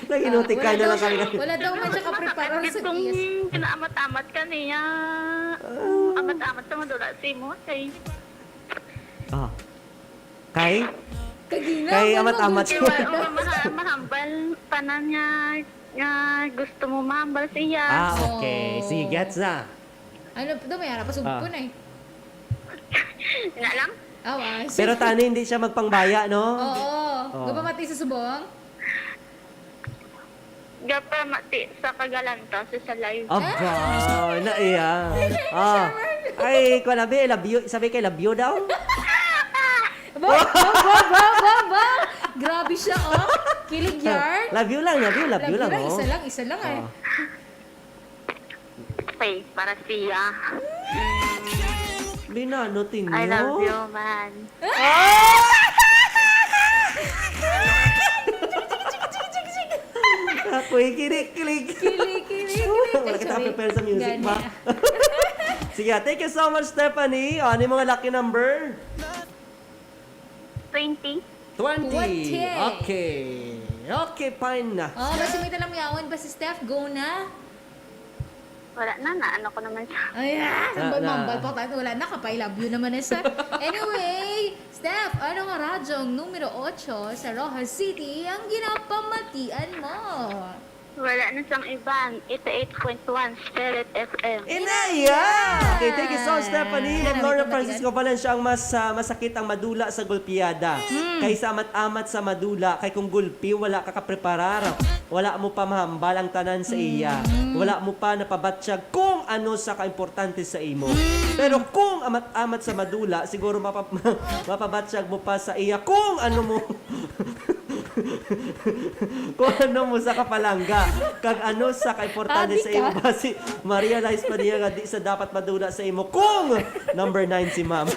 Naginuti ka na lang kami. Wala daw man siya ka-preparar sa itong PS. kinaamat-amat ka niya. Amat-amat sa madula si mo. Kay Ah. Kay? Kagina, Kay ano, amat-amat good siya. job. mahambal pa na niya. Gusto mo mahambal siya. Okay. Oh. Sige, gets na. Ano, daw may harap, pasubok ko na eh. Nga lang? Awas. Pero tani hindi siya magpangbaya, no? Oo. Oh. Gapamati sa subong? Gapa mati sa kagalanta sa live. Aba, naiya. Ah. Ay, ko na be, love you. Sabi kay love you daw. Ba! Grabe siya, oh. Kilig yard. Love you lang, love you lang, oh. Isa lang eh. Oh. Okay, para siya. Binanotin niyo. I love you, man. Ako'y kilig. Kilig. Wala kita prepare sa music ba? Sige, thank you so much, Stephanie. Ano yung mga lucky number? 20. 20. 20. Okay, fine na. Oh, basta may talang yawan ba si Steph? Go na. Wala na, ano ko naman siya. Ayan, Na- mambal pa tayo. Wala na, kapay love you naman isa. Anyway, Steph, ano nga radyong numero 8 sa Rojas City ang ginapamatian mo? Wala na siyang ibang 88.1 Spirit FM. Inaya! Okay, thank you so much, Stephanie. Yan, And Laura namin Francisco Valencia ang mas masakit ang madula sa gulpiyada. Kaysa amat-amat sa madula, kay kung gulpi, wala ka kapreparar. Wala mo pa mahambal ang tanan sa iya. Wala mo pa napabatsyag kung ano sa kaimportante sa imo. Pero kung amat-amat sa madula, siguro mapabatsyag mo pa sa iya kung ano mo kung ano mo sa kapalangga kag ano sa kaimportante sa imo basi ma-realize pa niya nga di sa dapat madula sa imo kung number 9 si ma'am.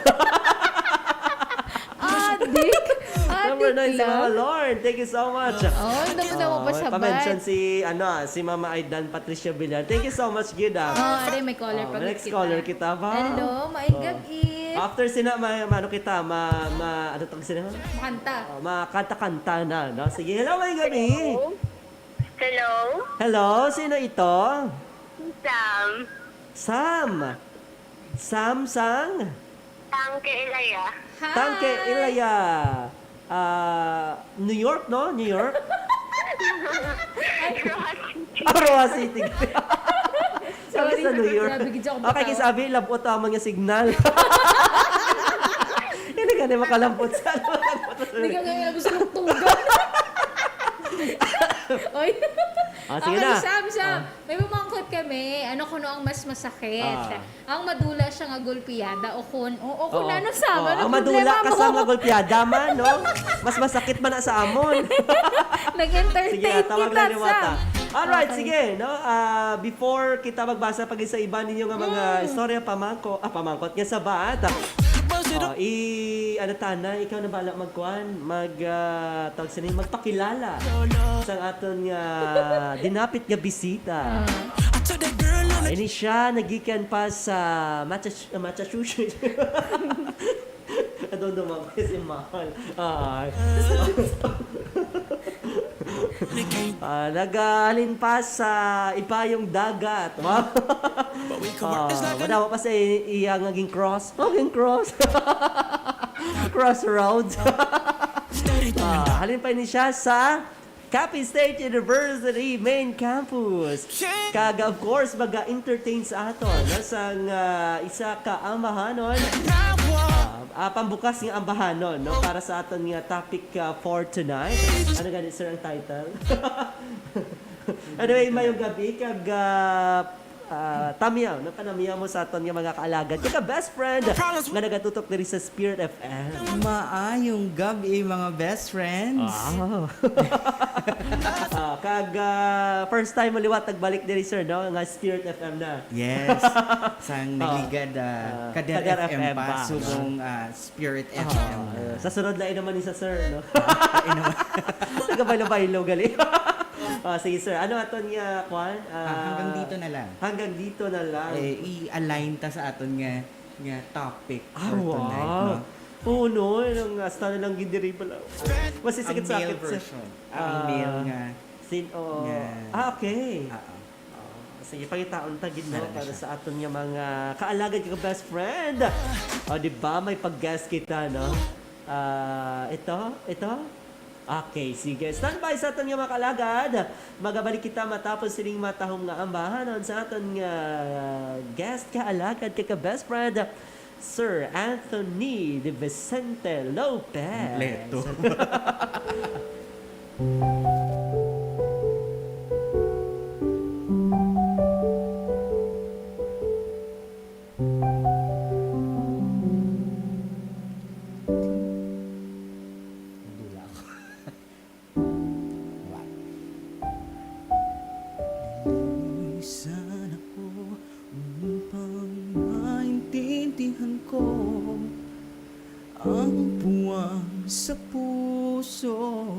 Adik! Number 9 si Mama lang. Lord. Thank you so much. Oh, ang dami na mo pa sabay. Pa-mention si Mama Aidan Patricia Villar. Thank you so much, Gida. Oh, aray, may caller pa Next kita. caller kita ba? Hello, maayong gabi. After sina ano kita ano tawag sina? Makanta. Makanta-kanta na, no? Sige, hello, may gabi. Hello? Hello, sino ito? Sam. Sam. Sam Sang? Tangke Ilaya. Hi! Tangke Ilaya. New York, no? New York? Aroa City. Sabi Sorry, sa New York. grabe, gidyo ako Okay, bitaw. kisabi, labot tama nga signal. Hindi ka na makalampot sa Hindi ka ngayon gusto ng tugan. Oy. sige Okay, na. Sam, may pamangkot kami. Ano kuno ang mas masakit? Ang madula siya nga gulpiyada o kun ano Sam? Ano ang madula problema ka mo? sa mga golpyada man, no? Mas masakit man na sa amon. Nag-entertain Sige, tawag kita, lang ni Wata. Sam. Alright, Okay. sige, no? Before kita magbasa pag sa iba ninyo nga mga istorya pamangkot nga sa bata. Ano tana, ikaw na bala tawag sa magpakilala sa aton nga dinapit nga bisita. Ini siya nagikan pa sa Massachusetts. I don't know ma'am, kasi mahal. Nagahalin pa sa ipayong dagat. Madawa pa sa iyang naging cross. Naging cross. Crossroads. Halin pa ni siya sa Capiz State University main campus. Kaga of course maga-entertain sa aton sang isa ka ambahanon. Pambukas nga ambahanon no para sa aton nga topic for tonight. Ano ganit sir ang title? Anyway, mayong gabi kag tamiyaw, panamiyaw mo sa aton nga mga kaalagad. Kaya best friend nga nagatutok diri sa Spirit FM. Maayong gabi mga best friends. Kag first time mo liwat nagbalik diri sir no nga Spirit FM na. Yes. Sang nagligad Kader FM pa. Subong Spirit FM. Sa sunod lain naman ni sa sir no. Nagabaylo-baylo gali. Sige sir, ano aton nga kwan? Hanggang dito na lang. Hanggang dito na lang. I-align ta sa aton nga topic for Wow. tonight, no? Oo, no. Yung style lang gindiri pala. Masisakit Ang sa male akin. version. Ang male nga. Okay. Sige, pangitaon tagid no Meron na para siya. sa aton nga mga kaalagad ka best friend. Di ba may pag-guest kita no? Ito. Okay, sige. Stand by sa aton nga mga kaalagad. Magabalik kita matapos sining matahong nga ambahanon sa aton nga guest kaalagad ka best friend. Sir Anthony De Vicente Lopez. Kompleto. Nadula ako. Sana ko upang maintindihan ko ang buwang sa puso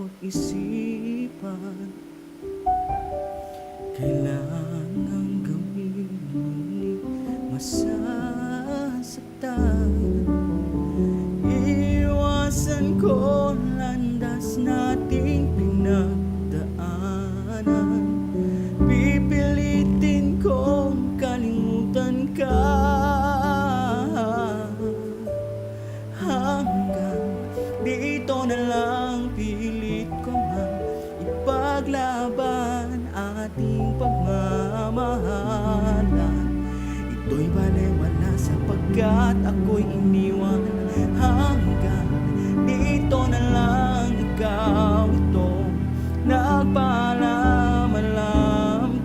at isipan. Kailangang gawin ngunit masasaktan. Iwasan ko landas nating pinagdaanan. Pipilitin kong ipaglaban ating pagmamahalan. Ito'y balewala sapagkat ako'y iniwan hanggang dito na lang ikaw ito. Nagpaalam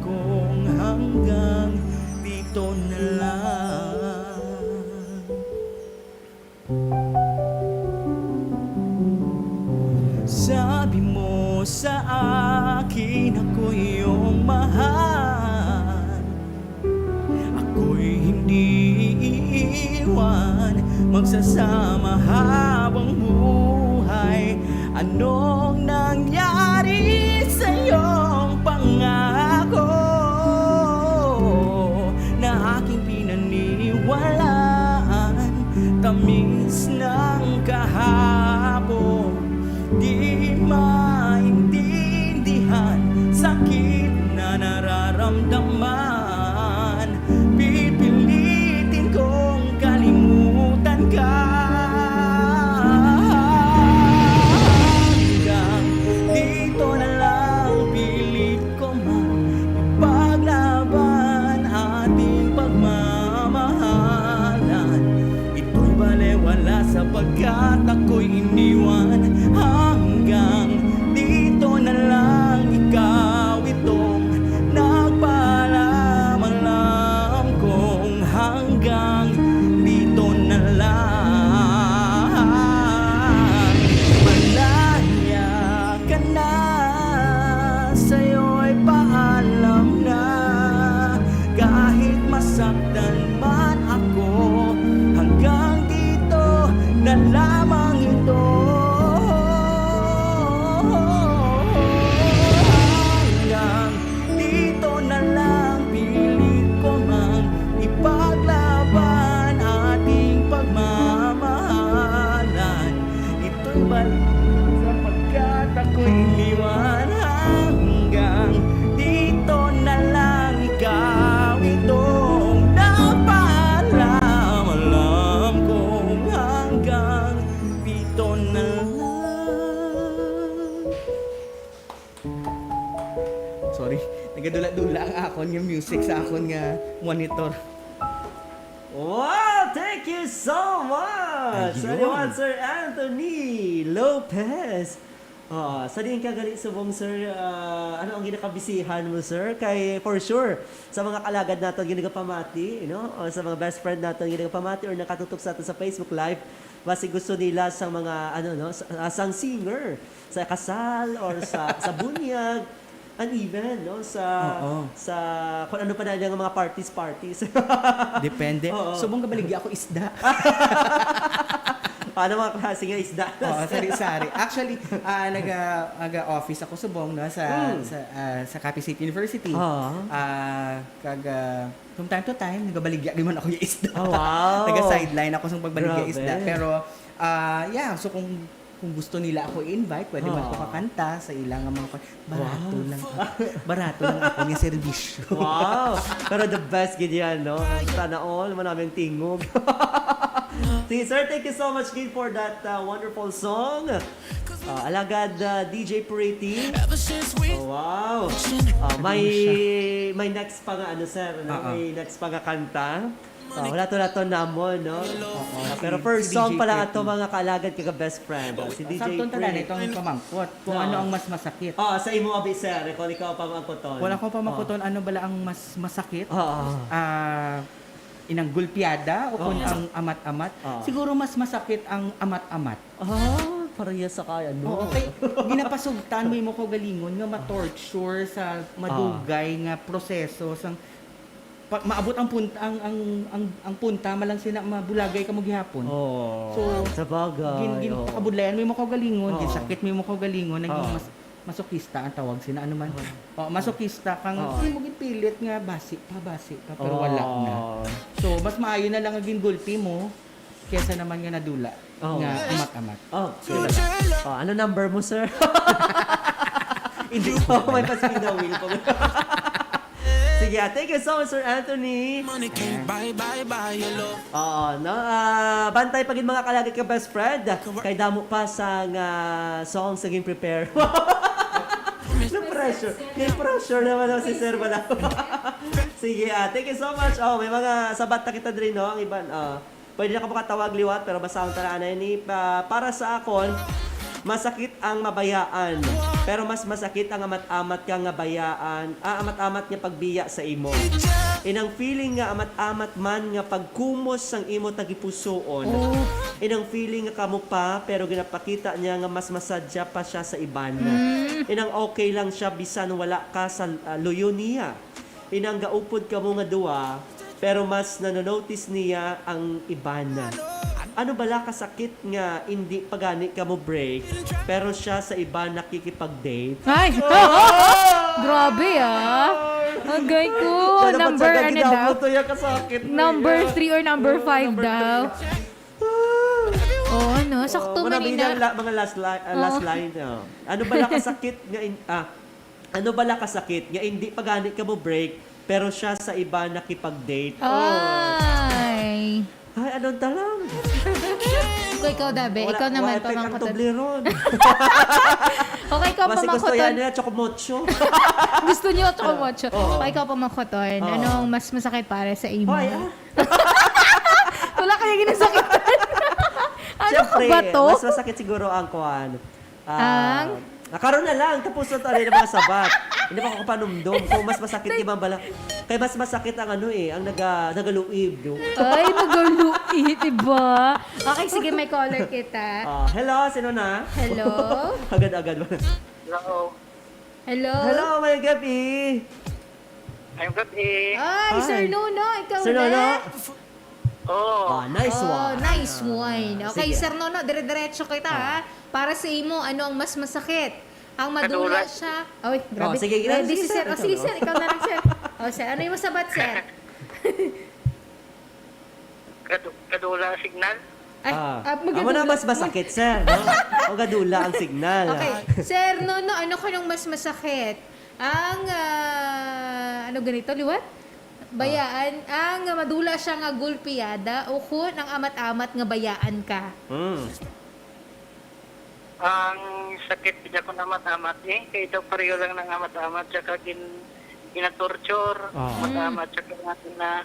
kong hanggang dito na lang. Sabi mo sa akin ako'y iyong mahal. Ako'y hindi iiwan, magsasama habang buhay. Anong nangyari sa iyong pangako na aking pinaniwalaan? Tamis ng kahapon, di maintindihan, sakit na nararamdaman. Pipilitin kong kalimutan ka hanggang dito na lang. Pilit ko man ipaglaban ating pagmamahalan. Ito'y balewala sapagkat ako'y iniwan hanggang dito na lang. Ikaw itong nagpaalam kong hanggang dito na lang. Malaya ka na, sa'yo'y paalam na. Kahit masaktan man ako, hanggang dito na lamang ito. Hanggang dito na lang. Pilit ko mang ipaglaban ating pagmamahalan. Ito'y balik sapagkat ako'y iniwan hanggang dito na lang. Ikaw itong nagpaalam kong hanggang dito na lang. Sorry, nagadula-dula ang akon yung music sa akon nga monitor. Wow! Thank you so much! Sa Ayun. Sir Anthony Lopez. Sa din ka galit subong, sir, ano ang ginakabisihan mo, sir? Kay, for sure, sa mga kalagad natin ginagapamati, o sa mga best friend natin ginagapamati or nakatutok sa atin sa Facebook Live, basi gusto nila sa mga, sang singer, sa kasal or sa bunyag, and even, sa kung ano pa na yung mga parties. Depende. Oo. Subong kabaligya ako isda. Paano mga klase nga isda? Oo, sari-sari. Actually, nag-office ako subong sa Capiz City University. From time to time, nagabaligya naman ako yung isda. Oh, wow. Naga-sideline ako sa pagbaligya Grabe. isda. Pero, so kung gusto nila ako i-invite, pwede man ko kakanta sa ilang mga barato lang. Barato lang ako ng servisyo. Wow! Pero the best ganyan, no? Sana all, manaming tingog. Sige, sir, thank you so much again for that wonderful song. Alagad DJ Pretty. Wow! May next pa nga, sir? May next pa nga kanta. Wala to namon, no? Pero first Si song DJ pala Pretty. ato mga kalagad kaga best friend. Si DJ Saktong tanan, Pretty. itong pamangkot. Kung ano ang mas masakit. Sa imo abi, sir. Kung ikaw pa mangkuton. Wala ko pamangkoton ano bala ang mas masakit. Oo. Inang gulpiada o kung Oo. ang amat-amat. Oo. Siguro mas masakit ang amat-amat. Parehas sa kaya, no? Oo, kay ginapasugtan mo ko galingon nga ma-torture sa madugay nga proseso sang maabot ang punta ang punta malang sina mabulagay ka mo gihapon. So, sa bagay. gin pakabudlayan mo ko galingon, Oo. ginsakit mo ko galingon, naging Oo. mas masokista ang tawag sina ano man. Masokista kang Oo. hindi mo gipilit nga basi pa pero wala na. So, mas maayo na lang ang gingulpi mo kesa naman nga nadula Oo. nga amat-amat. Ano number mo, sir? Hindi ko may pa-speed na wheel pa. Sige, thank you so much, Sir Anthony. Money can't buy your love. Bantay pagin mga kalagad ka best friend. Kay damo pa sa songs naging prepare. Pressure naman ako si Sir Bala. Sige, thank you so much. May mga sabat na kita din, no? Ang iban, pwede na ka makatawag liwat, pero basta ang talaan na ini. Para sa akon, masakit ang mabayaan. Pero mas masakit ang amat-amat ka nga bayaan. Amat-amat nga pagbiya sa imo. Inang feeling nga amat-amat man nga pagkumos sang imo tagipusoon. Inang feeling nga kamo pa, pero ginapakita niya nga mas masadya pa siya sa iban. Inang okay lang siya bisan wala ka sa luyo niya. Inang gaupod ka mo nga duwa, pero mas nanonotice niya ang iban. Ano bala kasakit nga hindi pagani ka mo break, pero siya sa iba nakikipag-date? Ay! Grabe Agay ko. Number ano daw? Number 3 or number 5 daw. No? Sakto man mga last line. Ano bala kasakit nga ano bala kasakit nga hindi pagani ka mo break, pero siya sa iba nakipag-date? Ay, anong talang? Kung ikaw, Dabe, ikaw naman pamangkoton. Okay, ikaw Mas gusto pamangkoton. yan nila, chocomocho. Gusto niyo chocomocho. Okay, ikaw pamangkoton. Anong mas masakit para sa imo? Wala kaya ginasakitan. Ano ka ba to? Mas masakit siguro ang kuhan. Nakaroon na lang, tapos na tayo ng mga sabat. Hindi pa ako panumdum. Kung mas masakit, di ba bala? Kaya mas masakit ang ang nagaluib. Ay, nagaluib, diba? Okay, sige, may caller kita. Hello, sino na? Hello? Agad-agad ba? Hello. Hello? Hello, may gabi. Ayong gabi. Ay, Sir Nuno, ikaw Sir na? Nono? Nice Oh, one. nice one. Okay, Sige. Sir Nono, dire-diretso kita ha. Para sa imo, ano ang mas masakit? Ang madula Kadulas. siya. Oy, grabe. sige, Ready sige, si Sir. sir. Sige, Sir. Ikaw na lang, Sir. Sir, ano yung masabat, Sir? Kadula signal. Ay, Amo na mas masakit, sir. No? O gadula ang signal. Okay. Sir Nono, ano ka nung mas masakit? Ang, ano ganito, liwat? Bayaan, ang madula siya nga gulpiyada o kung ang amat-amat nga bayaan ka. Ang sakit niya ko amat-amat kaya ito pareho lang ng amat-amat tsaka ginatorture, amat-amat tsaka natin na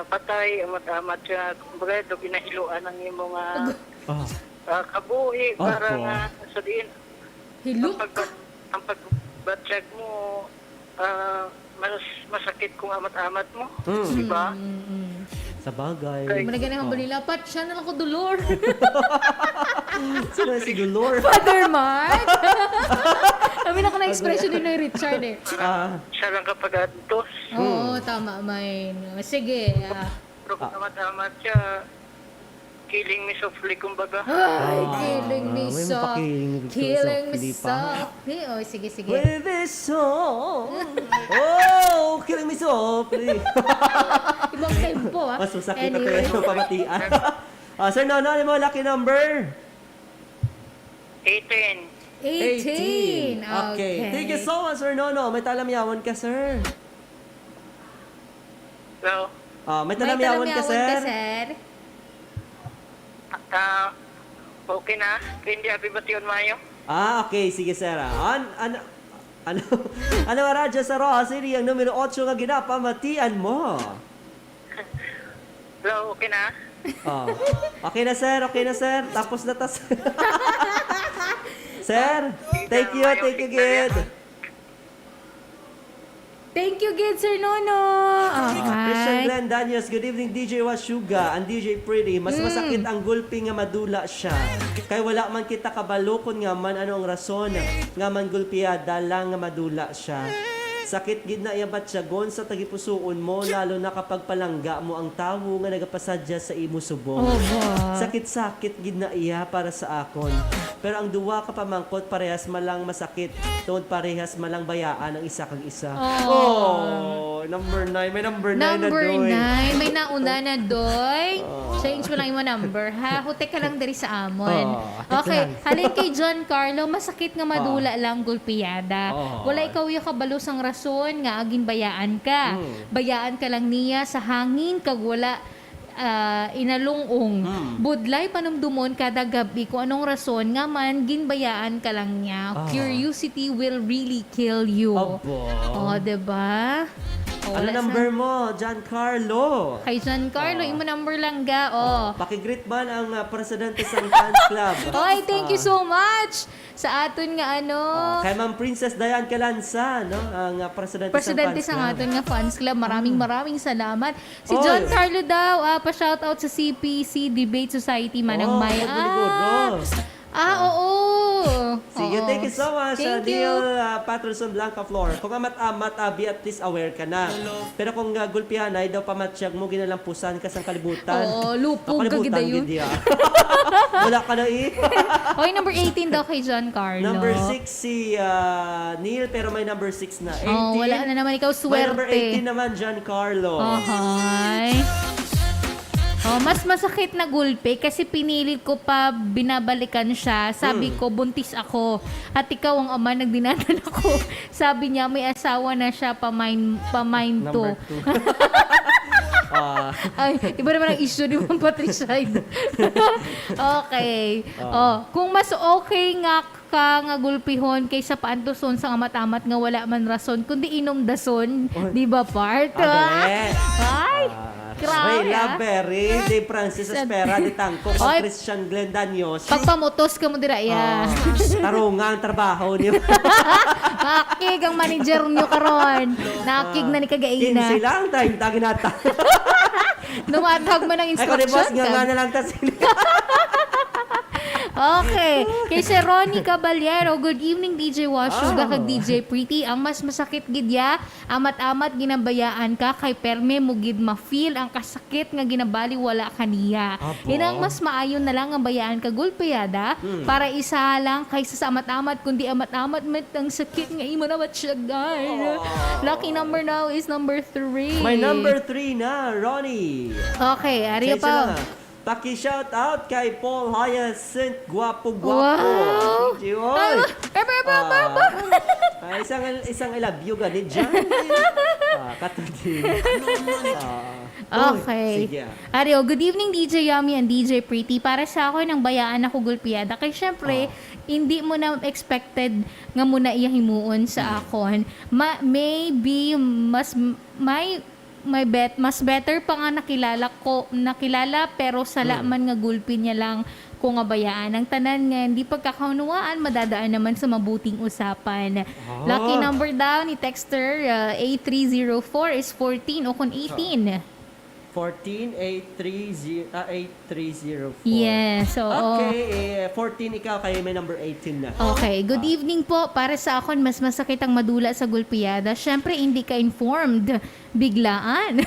patay, amat-amat tsaka kumbaga ito ginahiluan ng imong kabuhi para nga sabihin Hilo? ang pagbatsyag mo mas masakit kung amat-amat mo, di ba? Sa bagay. Managyan ang balilapat, siya na lang ko dulor. Sino si Dolor? Father Mark? Kami na ko na expression ni Noy Richard Siya lang kapag atos. Oo, tama, Main. Sige. Pero kung amat-amat siya, killing me softly, kumbaga. Ay, killing me may soft. mapakiling dito Killing me softly pa. softly. Oh, sige, sige. With this song. Killing me softly. Ibang tempo, Mas masakit na Anyway. tayo pamatian. Sir Nono, ano mo lucky number? 18. 18. Okay. Thank you so much, Sir Nono. May talamyawan ka, sir. So, May talamyawan ka, sir. okay na. Hindi happy bation mayo. Okay. Sige, sir. Ano nga radyo sa Roja City ang numero 8 nga ginapamatian mo? So, okay na. Okay na, sir. Okay na, sir. Tapos na tas. Sir, thank you, Gid. Thank you, Gid, Sir Nono. Christian Okay. Glenn Daniels, good evening DJ Washuga and DJ Pretty. Mas masakit ang gulpi nga madula siya. Kay wala man kita kabalokon nga man ano ang rason nga man gulpiyada lang nga madula siya. Sakit gid na iyabat siya gon sa tagipusoon mo lalo na kapag palangga mo ang tawo nga nagapasadya sa imo subong. Sakit-sakit gid na iya para sa akon. Pero ang duwa ka pamangkot parehas malang masakit. Tungod parehas malang bayaan ang isa kag isa. Number 9. May number 9 na Number doy. 9. May nauna na, Doy. Change mo lang yung number, ha? Hutek ka lang dari sa amon. Okay. Halin kay John Carlo, masakit nga madula lang gulpiyada. Wala ikaw yung kabalos ang rason nga aging bayaan ka. Bayaan ka lang niya sa hangin kag wala inalungong. Budlay panumdumon kada gabi kung anong rason nga man ginbayaan ka lang niya. Curiosity will really kill you. Abo. Oh, 'di ba? Oh, Ano wala number mo, Giancarlo? Kay Giancarlo, imo number lang ga. Oh. Pakigreet man ang presidente sa fans club. Oy, thank you so much sa aton nga ano. Kay Ma'am Princess Diane Calanza, no? Ang presidente Presidente sa sa fans club. aton nga fans club. Maraming salamat. Si Oy. John Carlo daw, pa-shoutout sa CPC Debate Society manang may. Oo. Sige, Oo. thank you so much, Thank Neil you. Patterson Blanca Flor. Kung amat-amat, abi, at least aware ka na. Pero kung gulpihan ay daw pamatsyag mo, ginalampusan ka sa kalibutan. Oo, lupog ka Kalibutan, gidayon. gid ya. Wala ka na eh. Okay, number 18 daw kay John Carlo. Number 6 si Neil, pero may number 6 na. 18. Oh, wala na naman ikaw May number 18 swerte. naman, Giancarlo. Okay. Oh, mas masakit na gulpi kasi pinilit ko pa binabalikan siya. Sabi ko, buntis ako. At ikaw ang ama nagdinadala ko. Sabi niya, may asawa na siya, pamain to. Number 2. Ay, iba naman ang issue ni Ma'am Patricide. Okay. Oh, kung mas okay nga ka nga gulpihon kaysa paantuson sa amat-amat nga wala man rason, kundi inom dason, di ba part? Ay! Grabe, Ray Laberry, De Francis Espera, De Tangco, Oy. Christian Glenn Danyos. Pagpamutos ka mo dira, ya. Tarunga ang trabaho niyo. Nakig ang manager nyo karon. Nakig na ni Kagaina. 15 lang, time tagi nata. Numatag mo ng Ay, ko di boss, instruction nga ka. na lang ta sila. Okay. Kay si Ronnie Caballero, good evening DJ Washuga kag DJ Pretty. Ang mas masakit gid ya, amat-amat ginabayaan ka kay perme mo gid ma-feel ang kasakit nga ginabali wala kaniya. Inang mas maayon na lang ang bayaan ka gulpiyada para isa lang kaysa sa amat-amat kundi amat-amat met ang sakit nga imo na matsyagan. Lucky number now is number 3. May number 3 na, Ronnie. Okay, ariyo pa. Paki-shout out kay Paul Hyacinth, gwapo-gwapo. Wow! DJ, oy. Isang I love you ganit dyan. Katulad. Okay. Sige. Ario, good evening DJ Yummy and DJ Pretty. Para sa ako ng bayaan ako gulpiyada. Kaya syempre, hindi mo na expected nga muna iyahimuon sa akon. Maybe mas better pa nga nakilala pero sala man nga gulpi niya lang kung nga bayaan. Ang tanan nga, hindi pagkakaunawaan, madadaan naman sa mabuting usapan. Lucky number daw ni Texter A304 is 14 o kung 18. 14-830-8304. Yes, so Okay, 14 ikaw, kaya may number 18 na. okay, good evening po. Para sa akon, mas masakit ang madula sa gulpiyada. Syempre, hindi ka informed. Biglaan.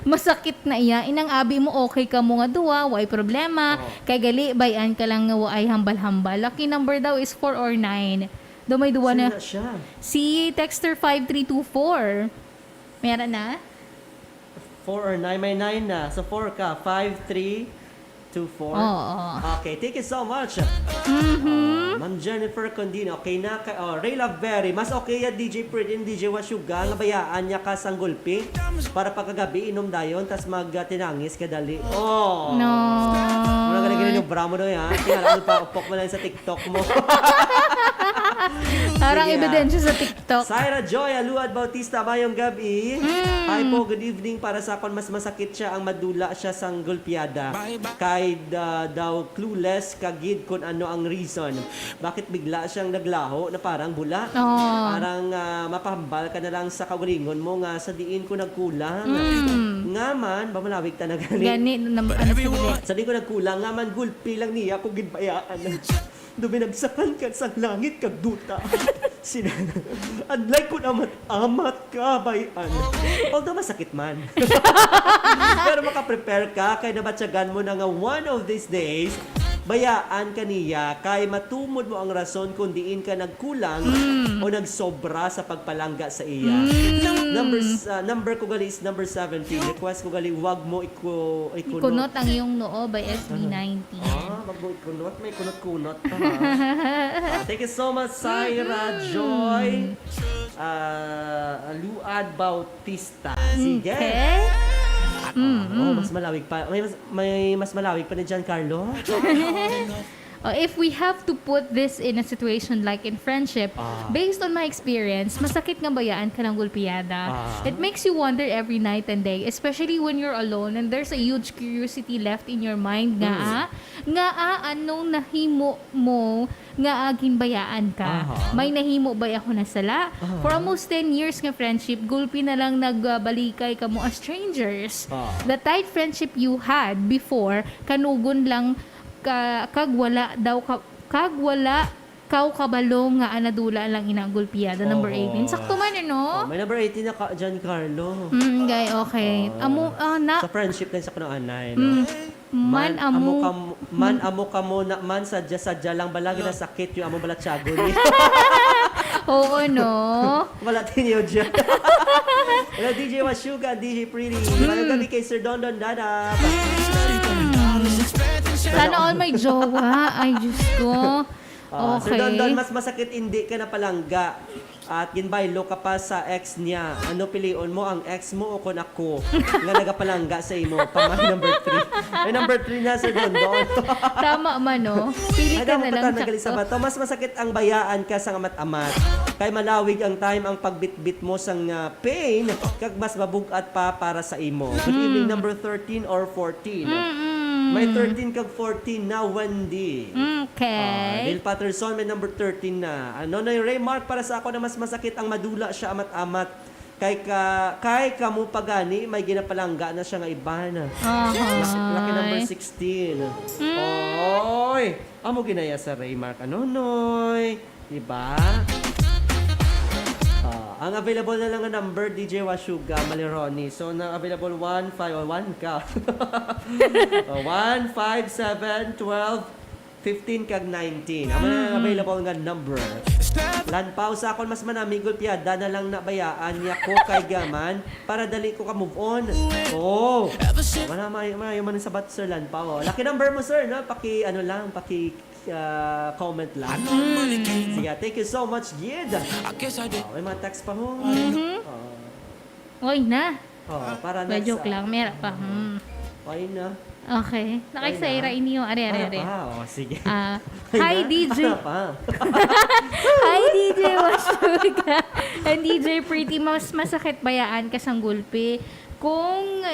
Masakit na iya. Inang abi mo, okay ka mo nga duwa, way problema. Kay gali, bayan ka lang nga ay hambal-hambal. Lucky number daw is 4 or 9. May duwa na. Sino siya? Si Texter 5324. Meron na? 4 or 9, may 9 na. So 4 ka, 5, 3, 2, 4. Oo. Okay, thank you so much. Ma'am Jennifer Condino, okay na ka. Ray Laberry, mas okay ya DJ Pretty and DJ Washuga, nga bayaan niya ka sang gulpi para pagkagabi inom dayon, tas magtinangis ka dali. Oh. No. Muna ka na ganyan yung bramo doon, ha? Tingnan pa, upok mo lang sa TikTok mo. Parang Sige, ebidensya sa TikTok. Syra Joy Aluad Bautista, mayong gabi. Hi po, good evening. Para sa akon, mas masakit siya ang madula siya sang gulpiada. Kay daw clueless kagid kung ano ang reason. Bakit bigla siyang naglaho na parang bula? Parang mapahambal ka na lang sa kauringon mo nga sa diin ko nagkulang. Nga man, ba malawig ta na gani? Sa diin ko nagkulang, nga man gulpi lang niya kung ginbayaan. Duminagsakan ka sa langit kag duta. Unlike kung amat ka bayan. Although masakit man. Pero makaprepare ka kay nabatsagan mo na nga one of these days, bayaan ka niya kay matumod mo ang rason kung diin ka nagkulang o nagsobra sa pagpalangga sa iya. Number ko gali is number 17. Request ko gali, wag mo Ikunot ang iyong noo by SB19. Wag mo ikunot. May kunot-kunot pa. Thank you so much, Syra Joy. Luad Bautista. Sige. Okay. Oh, mas malawig pa. May mas malawig pa ni Giancarlo. If we have to put this in a situation like in friendship, based on my experience, masakit nga bayaan ka ng gulpiyada. It makes you wonder every night and day, especially when you're alone and there's a huge curiosity left in your mind nga anong nahimo mo nga ginbayaan ka. May nahimo ba ako na sala? For almost 10 years nga friendship, gulpi na lang nagbalikay ka mo as strangers. The tight friendship you had before, kanugon lang kag wala kaw kabalo nga anadula lang inagulpiyada. Number 18. Sakto man May number 18 na Giancarlo. Gay, okay. Sa friendship din sa kunoanay, no? Man amo ka mo na man sadya lang balagi na sakit yung amo balatsago ni. Oo, no? Wala tinyo dyan. Hello, DJ Washuga, DJ Pretty. Magandang gabi kay Sir Don Dada. Sana all may jowa. Ay, Diyos ko. Sir Okay. Don, mas masakit hindi ka na palangga at ginbaylo ka pa sa ex niya. Ano pilion mo, ang ex mo o kun ako nga nagapalangga sa imo? Pamay number 3. May number 3 na, Sir Don. Tama man, no? Pili ka na lang. Sakto. Mas masakit ang bayaan ka sa amat-amat. Kay malawig ang time ang pagbitbit mo sang pain kag mas mabugat pa para sa imo. Good evening, number 13 or 14. May 13 kag 14 na, Wendy. Okay. Bill Patterson, may number 13 na. Ano na yung remark para sa ako na mas masakit ang madula siya amat-amat. Kay kamu pagani, may ginapalangga na siya nga iba na. Lucky number 16. Oy! Amo ginaya sa remark. Ano, noy? Diba? Ang available na lang ang number, DJ Washuga, Malironi. So, na-available 1, 5, 1 ka. 1, 5, 7, 12, 15 kag 19. Ang available nga number. Lanpaw sa akon mas manamigol piyada na lang nabayaan niya ko kay gaman para dali ko ka move on. Mayo man sa bat, Sir Lanpaw. Lucky number mo, sir, no? Comment lang. Sige, thank you so much, Gid. May mga text pa ho. Oy na. Para May next. joke lang. Meron pa. Okay na. Okay. Nakaisayra inyo. Are. Sige. Hi, DJ. Hi, DJ Washuga. And DJ Pretty, mas masakit bayaan ka sang gulpi. Kung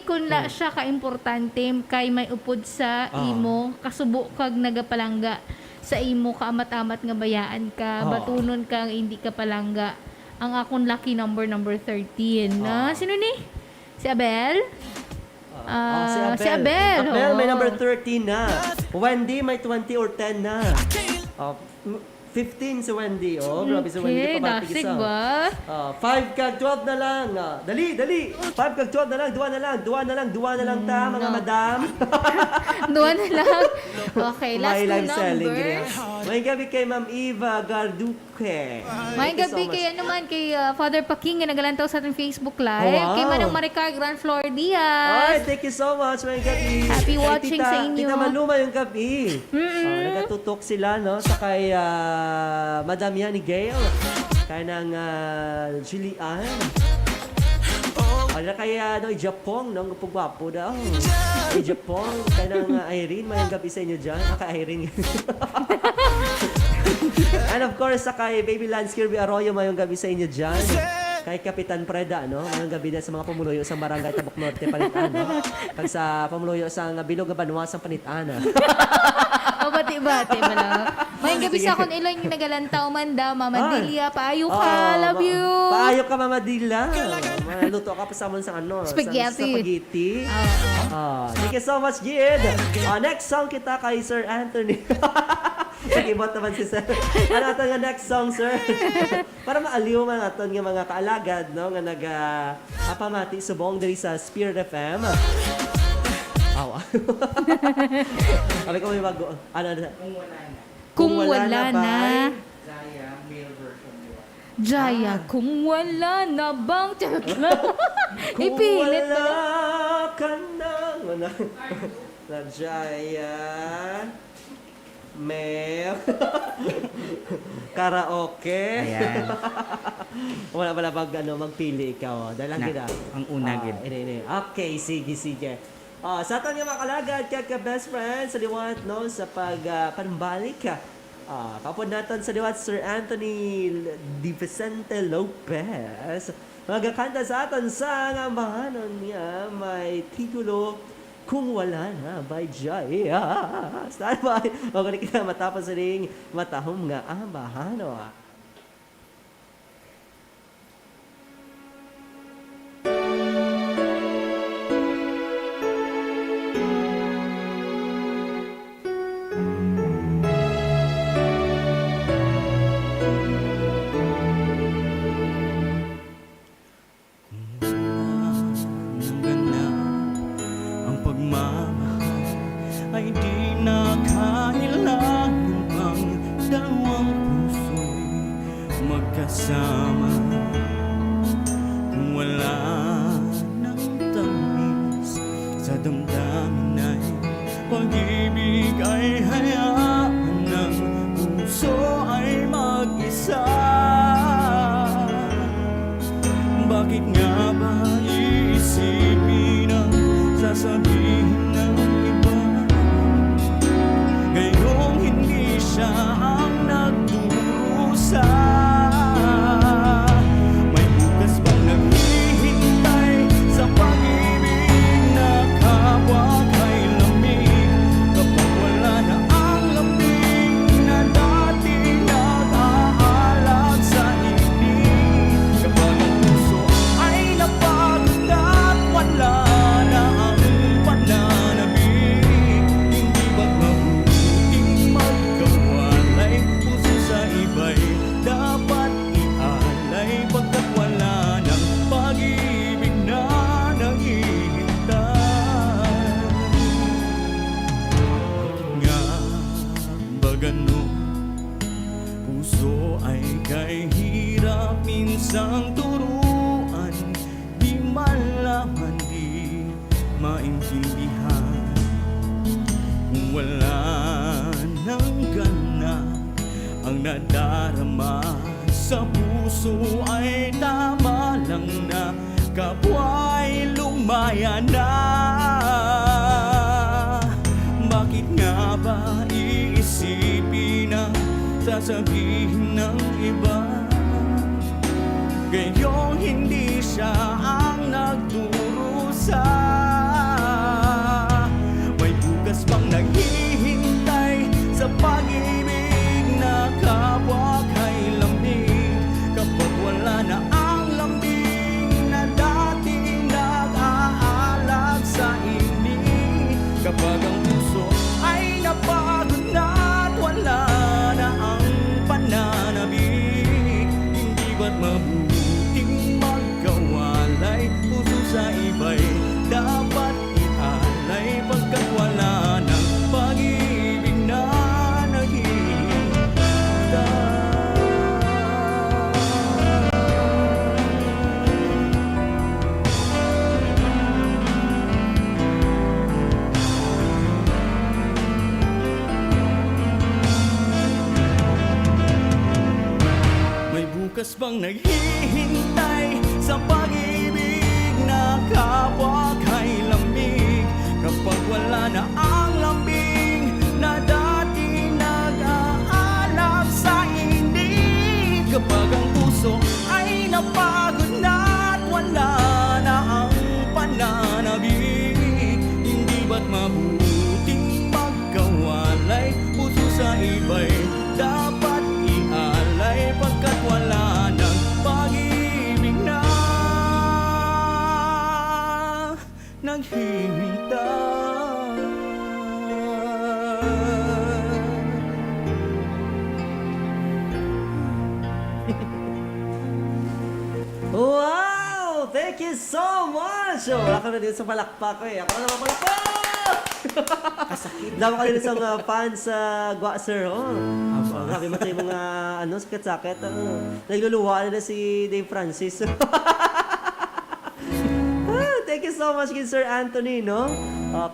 kung la siya ka-importante kay may upod sa imo, kasubo kag nagapalangga sa imo, kaamat-amat nga bayaan ka, batunon kang hindi ka palangga. Ang akong lucky number 13. Sino ni? Si Abel? Si Abel. Abel, may number 13 na. Wendy, may 20 or 10 na. 15 si Wendy. Grabe si Wendy. Pabati dasig isa. ba? 5 kag 12 na lang. Dali. 5 kag 12 na lang. 2 na lang ta, mga madam. 2 na lang. Okay, last May two live selling. numbers. May gabi kay Ma'am Eva Garduque. May gabi kay Father Paking na nagalantaw sa ating Facebook Live. Wow. Kay Manang Maricar Grand Floor Ay, Diaz. thank you so much. May gabi. Happy watching Tita, sa inyo. Tita Maluma yung gabi. Nagatutok sila, no? Sa kay Madam yan ni Gail. Kaya ng Julian. Kaya kay Japong, no? Pagwapo daw. Japong. Kaya ng Irene. Mayang gabi sa inyo dyan. Irene. And of course, sa kay Baby Lance Kirby Arroyo. Mayang gabi sa inyo dyan. Kay Kapitan Preda, no? Mayang gabi na sa mga pamuluyo sa Barangay Tabok Norte, Panitan, no? Kag sa pamuluyo sa Bilog Banwa sa Panitan, Bati-bati mo lang. May gabi sa akong ilang nagalantaw man daw. Mama Delia, paayo ka. Love you. Paayo ka, Mama Dila. Maluto ka pa sa sa Spaghetti. Spaghetti. Thank you so much, Gid. Next song kita kay Sir Anthony. Nag-ibot naman si Sir. Ano ito nga next song, Sir? Para maaliw man ito nga mga kaalagad, no? Nga nag-apamati subong diri sa Spirit FM. Sabi ko may bago. Kung wala na. Jaya, kung wala na bang... Ipilit wala na. ka na. Na Jaya. Karaoke. Ayan. Wala pala magpili ikaw. Dahil lang Na, kita. ang una, gid. Okay, sige. Sa atin nga mga kalagad, kaya best friends, sa liwat, no, sa panbalik ka. Kapod natin sa liwat, Sir Anthony Di Vicente Lopez. Magkakanta sa atin sa ngambahanon niya, may titulo, Kung Wala Na by Jai. Standby. Okay, kita matapos ring matahom nga ambahano. Ang pagmamahal ay di na kailangan pang dalawang puso'y magkasama. Kung wala ng tamis sa damdamin ay pag-ibig ay hayaan ng puso ay mag-isa. Bakit nga ba iisipin ang sasabihin ng iba? Ngayong hindi siya ang nagdurusa. May bukas bang naghihintay sa pag-ibig na kapwa kay lamig? Kapag wala na ang lamig na dati nag-aalag sa ibig. Kapag ang puso ay napagod at wala na ang pananabik, hindi ba't mabuting magkawalay? Puso sa iba'y dapat ialay, pagkat wala ng pag-ibig na naghihintay. Nga ba ganun? Puso ay kay hirap minsang turuan, di malaman, di maintindihan. Kung wala nang gana ang nadarama sa puso, ay tama lang na kapwa'y lumaya na. Bakit nga ba iisipin ang sasabihin ng iba? Gayong hindi siya ang nagdurusa. May bukas bang naghihintay sa pag-ibig na kapwa kay lamig? Kapag wala na ang lambing na dati nag-aalag sa init. Kapag ang puso ay napagod na at wala na ang pananabik, hindi ba't mabuting magkawalay? Puso sa iba'y dapat ialay, pagkat wala ng pag-ibig na may bukas bang naghihintay sa pag-ibig na kapwa kay lamig? Kapag wala na ang lambing na dati nag-aalab sa init. Kapag ang puso ay napagod na at wala na ang pananabik, hindi ba't mabuting magkawalay? Puso sa iba'y dapat ialay, pagkat wala ng pag-ibig na naghihintay. Wow! Thank you so much! Wala ka na din sa palakpak ko eh. Ako na naman palakpak! Kasakit. Dama ka din sa mga fans sa Gwa Sir. Grabe matay mga sakit-sakit. Nagluluwa na si Dave Francis. Thank you so much kay Sir Anthony, no?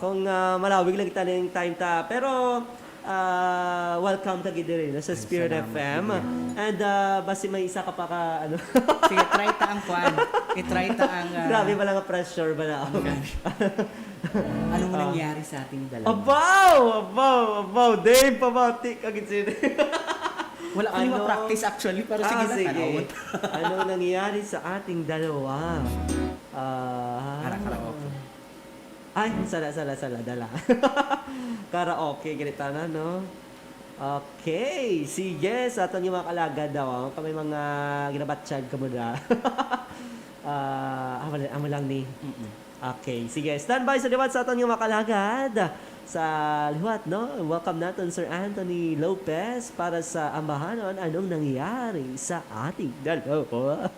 Kung malawig lang kita ng time ta. Pero, welcome ka gid rin sa Spirit salamat, FM. And basi may isa ka pa ka ano. Sige, try ta ang kwan. I-try ta ang... Grabe ba lang pressure ba na ako? Anong nangyari sa ating dalawa? Abaw! Dave, pabati ka gid sila. Wala kami ma-practice actually, pero sige na, tanawon. Anong nangyari sa ating dalawa? Karaoke. Ay, sala, dala. Karaoke, ganito na, no? Okay, sige, sa aton yung mga kalagad daw, kami mga ginabatsyag ka mo na. Amo lang ni. Okay, sige, standby sa liwat sa aton yung mga kalagad. Sa liwat, no? Welcome natin Sir Anthony Lopez para sa ambahanon anong nangyari sa ating dalawa.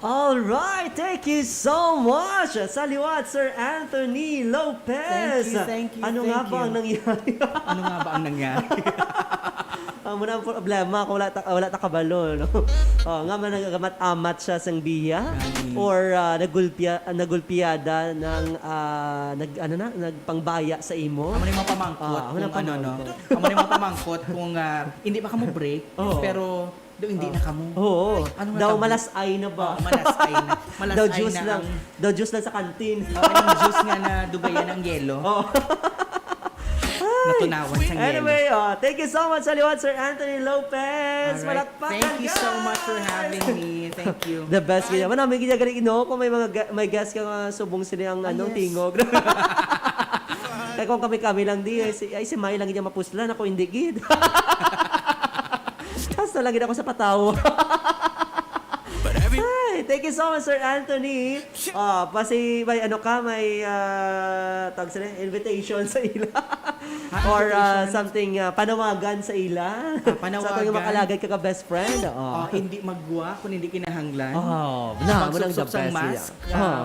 Alright, thank you so much sa liwat, Sir Anthony Lopez. Thank you. Ano nga ba ang nangyari? Ano nga ba ang nangyari? Muna ang problema kung wala ta kabalo, no? Nga man nagagamat-amat siya sang biya or nagulpiyada ng nagpangbaya sa imo. Amo na yung mga pamangkot Amo na kung ano, no? Amo na yung mga pamangkot kung hindi ba kamo break, pero hindi na kamo. Oo. Ano nga Daw tawag? malasay na ba? Malasay na. Malasay Daw juice na lang. ang- Daw juice lang sa kantin. Yung juice nga na dugayan ng yelo. Natunawan sa yelo. Anyway, thank you so much, Aliwan, Sir Anthony Lopez. Alright. Malakpakan, Thank you so guys! much for having me. Thank you. The best kaya. Manami kaya galing kung may may guest ka nga subong sila ang yes. tingog. Kaya kung kami lang di, ay si May lang niya mapuslan, ako hindi gid. Tapos na lang ako sa pataw. Hi, thank you so much, Sir Anthony. May tawag sila, invitation sa ila. Or something, panawagan sa ila. Panawagan. Sa ating makalagay ka best friend. Hindi magwa kung hindi kinahanglan. Magsubsob Magsubsob sa mask,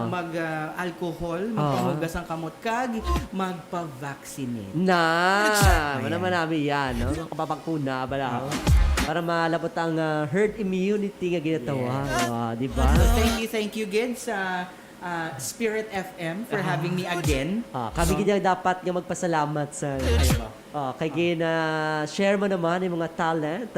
mag-alcohol, magpahugas ng kamot kag, magpa-vaccinate. Naman namin yan, no? Kapapagkuna, bala. Para malabot ang herd immunity nga ginatawa. Di ba? So, thank you again sa Spirit FM for having me again. Kami ganyan dapat nga magpasalamat sa kay gina share mo naman yung mga talent,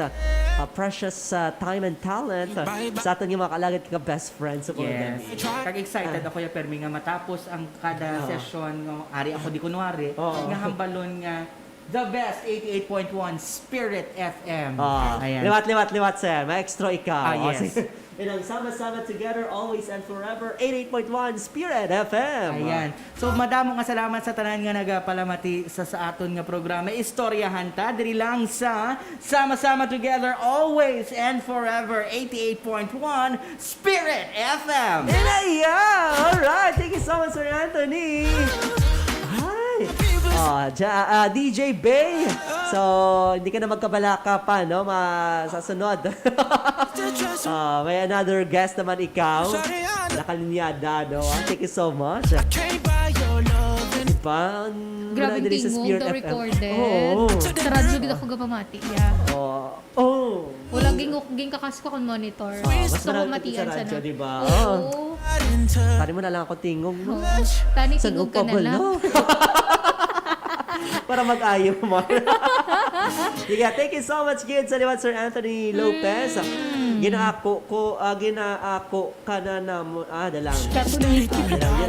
precious time and talent sa atin yung mga kalagad ka best friends sa Yes. Kag-excited ako ya permi nga matapos ang kada session ng ari ako di kunwari nga hambalon nga the best 88.1 Spirit FM. Ayan. Liwat, sir. May extra ikaw. Yes. Ilang sama-sama together, always and forever, 88.1 Spirit FM. Ayan. So, madamo nga salamat sa tanan nga nagapalamati sa aton nga programa. Istoryahan ta, diri lang sa Sama-sama Together, Always and Forever, 88.1 Spirit FM. Alright. Thank you so much, Sir Anthony. DJ Bay. So, hindi ka na magkabalaka pa, no? Sa sunod. May another guest naman ikaw. Nakalinyada, no? Thank you so much. Diba? Grabe Dili sa tingog, Spirit the FM. recorded. Sa radyo gid ako gapamati. Wala ging kakas ko kon monitor. Mas Gusto ko marami matian sa radyo, sana. diba? Oo. Pari mo na lang ako tingog, no? Tani Saan tingog ka na lang. no? Para mag-ayaw mo. Sige, thank you so much, kids. Saliwat, Sir Anthony Lopez. Ginaako ka na mo. Dalang. Yan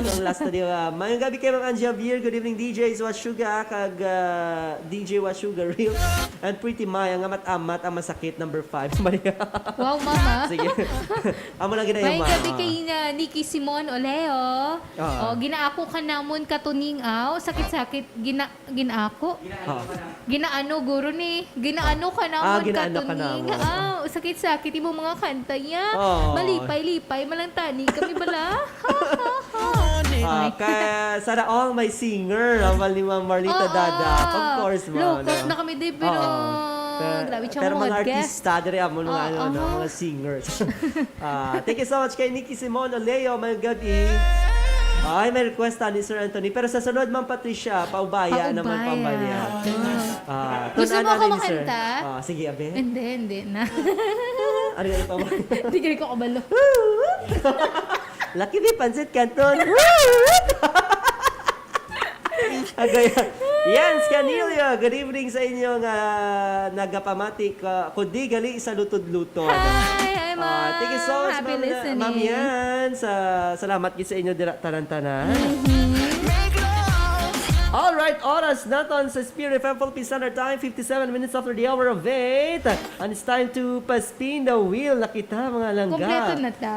ang last na diba. Mayang gabi kayo mga Javier. Good evening, DJs Washuga. Kag DJ Washuga Real. And Pretty Maya. Ang amat-amat. Ang masakit. Number 5. Wow, mama. Sige. Amo lang ginayama. May gabi kay na Nikki Simon Oleo. Ginaako ka namon katuning aw. Sakit-sakit. Ginaako. Ginaano guro ni. Ginaano ka namon ginaano ka katuning namon. aw. Sakit-sakit imo mga kanta niya. Malipay-lipay malantani kami bala. Kaya sana all may singer. Amal ni Ma'am Marlita Dada. Of course, ma'am. Low-cost na kami din, pero grabe siya pero mga guest. artista, diri amo mga singers. Thank you so much kay Nikki Simon Oleo. May gabi. Ay, may request ni Sir Anthony. Pero sa sunod, Ma'am Patricia, paubaya naman pambaya. Gusto mo ako makanta? Sige, abe. Hindi na. Ano yung paubaya? Hindi ko kabalo. Lucky di pansit canton. Agayan. Yan, Scanilio. Good evening sa inyo nga nagapamati kundi gali sa lutod-lutod. Hi, Ma'am. Thank you so much, Happy Ma'am. listening. Ma'am yan. Salamat sa inyo tanan-tanan. Alright, oras naton sa Spirit FM Philippine Standard Time, 57 minutes after the hour of 8. And it's time to pa-spin the wheel. Nakita mga langga. Kompleto na ta.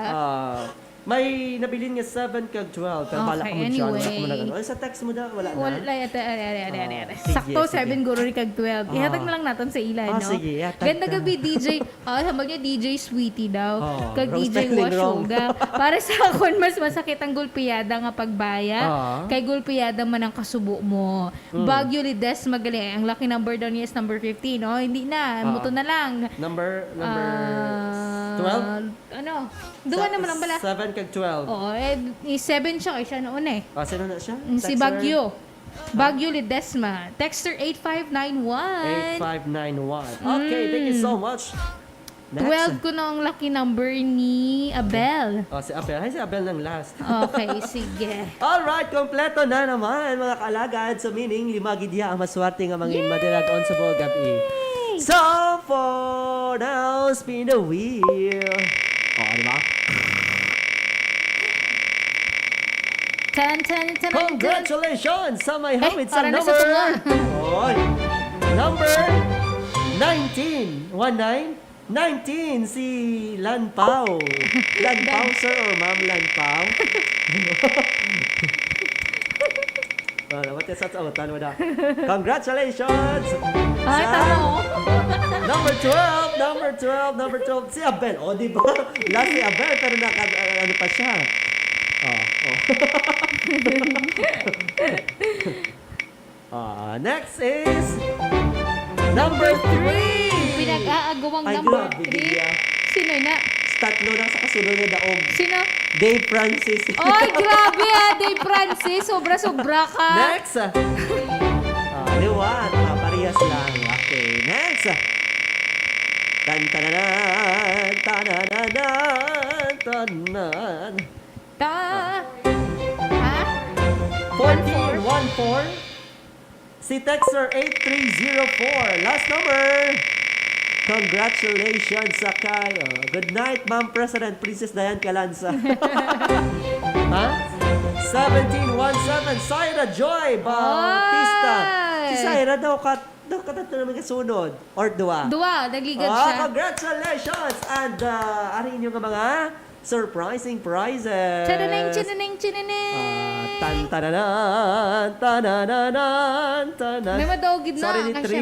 May nabilin nga 7 kag 12. Pero bala ka mo dyan. anyway. Wala ko mo na ganun. Sa text mo na, wala na. Wala, Sige, sakto, sige. 7 guro ni kag 12. Ihatag na lang natin sa ilan, no? Sige, ihatag Ganda ka. gabi, DJ. Sabag niya, DJ Sweetie daw. Kag wrong DJ spelling, wrong. Washuga. Para sa akon, mas masakit ang gulpiyada nga pagbaya. Kay gulpiyada man ang kasubo mo. Baguio Lides, magaling. Ang lucky number daw niya is number 15, no? Hindi na, muto na lang. Number 12? Ano? Duwa naman ang bala. 7 kag 12. Oo, 7 siya kay siya noon eh. Sino na siya? Si Texter? Baguio. Baguio Ledesma. Texter 8591. 8591. Okay, thank you so much. Next. 12 ko na ang lucky number ni Abel. Oh, si Abel. Ay, si Abel ng last. Okay, sige. Alright, kompleto na naman mga kalagad. So meaning, 5 gidya ang maswerte nga mga madalagon sa buong gabi. So, for now, spin the wheel. Oh, di ba? Tan, tan, tan, Congratulations sa may hawid sa para nasa number... tunga. Oy. Number 19. 19, si Lan Pao. Lan Pao, sir, or ma'am Lan Pao? Congratulations! Ay, tama oh. Number 12, si Abel. O, di ba? Last si Abel, pero ano pa siya? Next is number 3. Pinag-aagawang Ay, number grabe, 3. Lydia. Sino na? Tatlo na sa kasunod na daog. Sino? Dave Francis. Ay, grabe Dave Francis. Sobra-sobra ka. Next. Liwan. Parehas lang. Okay, next. Tan-tananan, tanananan, tanan. Ha? 1414. Si Texter 8304. Last number. Congratulations sa kayo. Good night, Ma'am President Princess Diane Calanza. Ha? 1717. Syra Joy Bautista. Si Syra daw tatlo naman kasunod. Or dua? Dua, nagligad siya. Congratulations! And arin yung mga surprising prizes. Chinaning, chinaning, chinaning. Tan-tananan, tanananan, tanan. May madawgid na. Sorry, ni Syempre.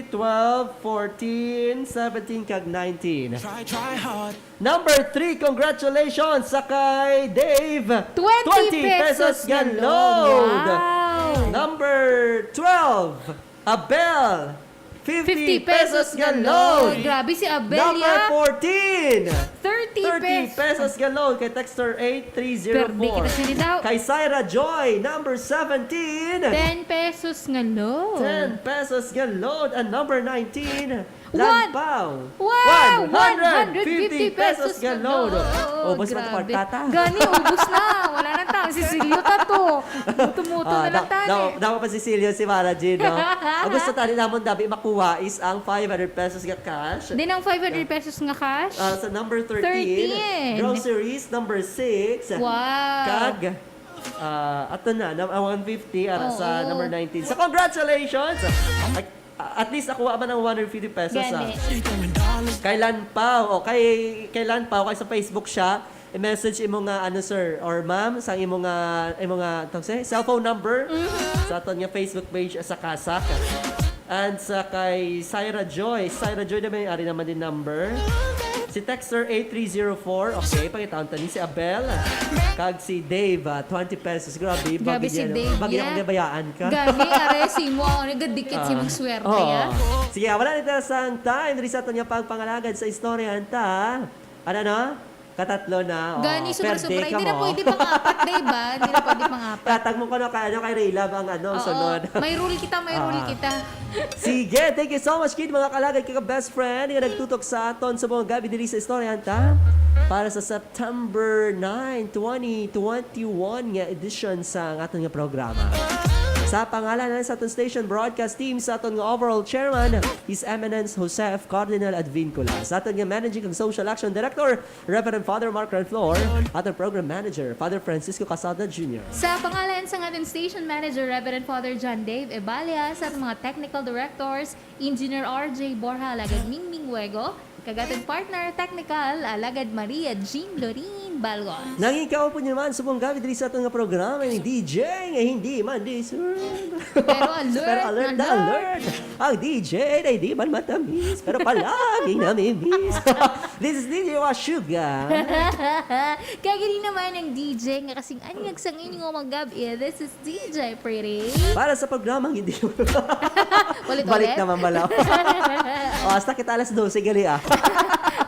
3, 12, 14, 17, kag 19. Try hard. Number 3, congratulations sa kay Dave. 20 pesos galod. Wow. Number 12, Abel. 50 pesos galod. Grabe si Abel, Number ya. 14, 30 30 pesos galod kay Texter Perdi kita 8304. sinidaw. Kay Syra Joy, number 17, 10 pesos nga lo. 10 pesos galod. And number 19, One. Lanpaw. Wow! 150 pesos galod. Ubus mo ito, Grabe. Partata. Gani, ubus na. Wala na tayo. Sisilyo ta to. Tumuto na lang tayo. Dapat pa si Silio, si Mara Jean, no? Ang gusto tayo namon dabi makuha is ang 500 pesos nga cash. Din ang 500 pesos nga cash. Sa number 13, 13. groceries, number 6, Wow. kag, ato na, 150 sa Oo. number 19. So, congratulations! At least nakuha man ng 150 pesos. Gani. Kay Lan Pao, kay Lan Pao, kay sa Facebook siya, i-message imo nga ano sir or ma'am sa imo nga cellphone number sa aton nga Facebook page sa Kasak. And sa kay Syra Joy na may ari naman din number. Si Texter 8304, okay, pangitaon tani si Abel. Kag si Dave, 20 pesos. Grabe, Grabe si Dave, Bagay yeah. na bayaan ka. Gani, are si mo. Nagadikit si mong swerte, ya. Sige, wala nito sang time. Diri sa aton nga pagpangalagad sa istorya ta. Ano no? Katatlo na. Gani, sobra-sobra. perde ka Hindi na mo. pwede pang-apat, diba? Hindi na pwede pang-apat. Katag mo ko no, kay Raylab ang sunod. May rule kita, may rule kita. Sige, thank you so much, kid, mga kalagad, kaya best friend, nga nagtutok sa aton sa mga gabi diri sa istorya ta. Para sa September 9, 2021 nga edition sa aton nga programa. Sa pangalan sa aton station broadcast team, sa aton nga overall chairman, His Eminence Josef Cardinal Advincula. Sa aton nga managing and social action director, Reverend Father Mark Renflor. Aton program manager, Father Francisco Casada Jr. Sa pangalan sa ating station manager, Reverend Father John Dave Ebalia, sa ating mga technical directors, Engineer RJ Borja, Alagad Mingming Huego, kagatid partner technical, Alagad Maria Jean Lorin Balgon. Nangikaw po niyo naman sa mong gabi diri sa aton nga programa ni DJ nga hindi man deserve. Pero alert, Pero alert na alert. Ang DJ na hindi man matamis, pero palaging namimiss. This is DJ Washuga. Kaya gini naman ang DJ nga kasing anyag sa inyong mga gabi. This is DJ Pretty. Para sa programang hindi mo. Ulit-ulit. Balik naman balaw. Hasta kita alas 12 gali ah.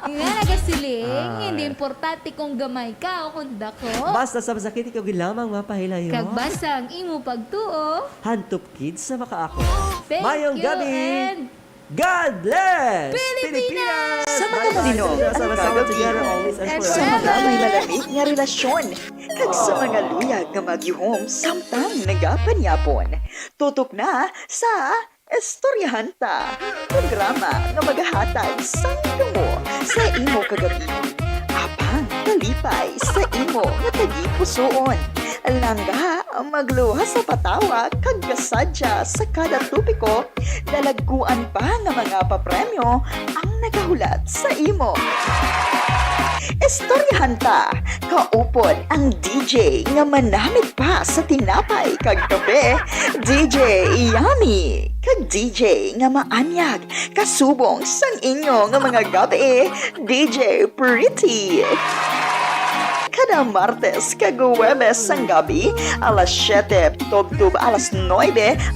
Nga nagasilip. Darling, hindi importante kung gamay ka o kung dako. Basta sa masakit ikaw gilamang mapahilayo. Kagbasang imo pagtuo. Hantop kids sa makaako. Thank Mayong you gabi! and God bless! Pilipinas! Sa mga malinong, Sama-sama together always and And Sa forever. mga may malamig nga relasyon, kag sa mga luyag nga magyuhom samtang nagapanyapon. Tutok na sa Istoryahan Ta, programa nga maghahatag sa mo sa imo kagabi. Apang kalipay sa imo nga tagipusoon. Langga magluha sa patawa kag kasadya sa kada tupiko, dalagkuan pa nga mga papremyo ang nagahulat sa imo. Istoryahan Ta, kaupod ang DJ nga manamit pa sa tinapay kag kape, DJ Yummy, kag DJ nga maanyag, kasubong sang inyo nga mga gabi, DJ Pretty. Kada Martes kag Huwebes ang gabi, alas 7, tubtub alas 9,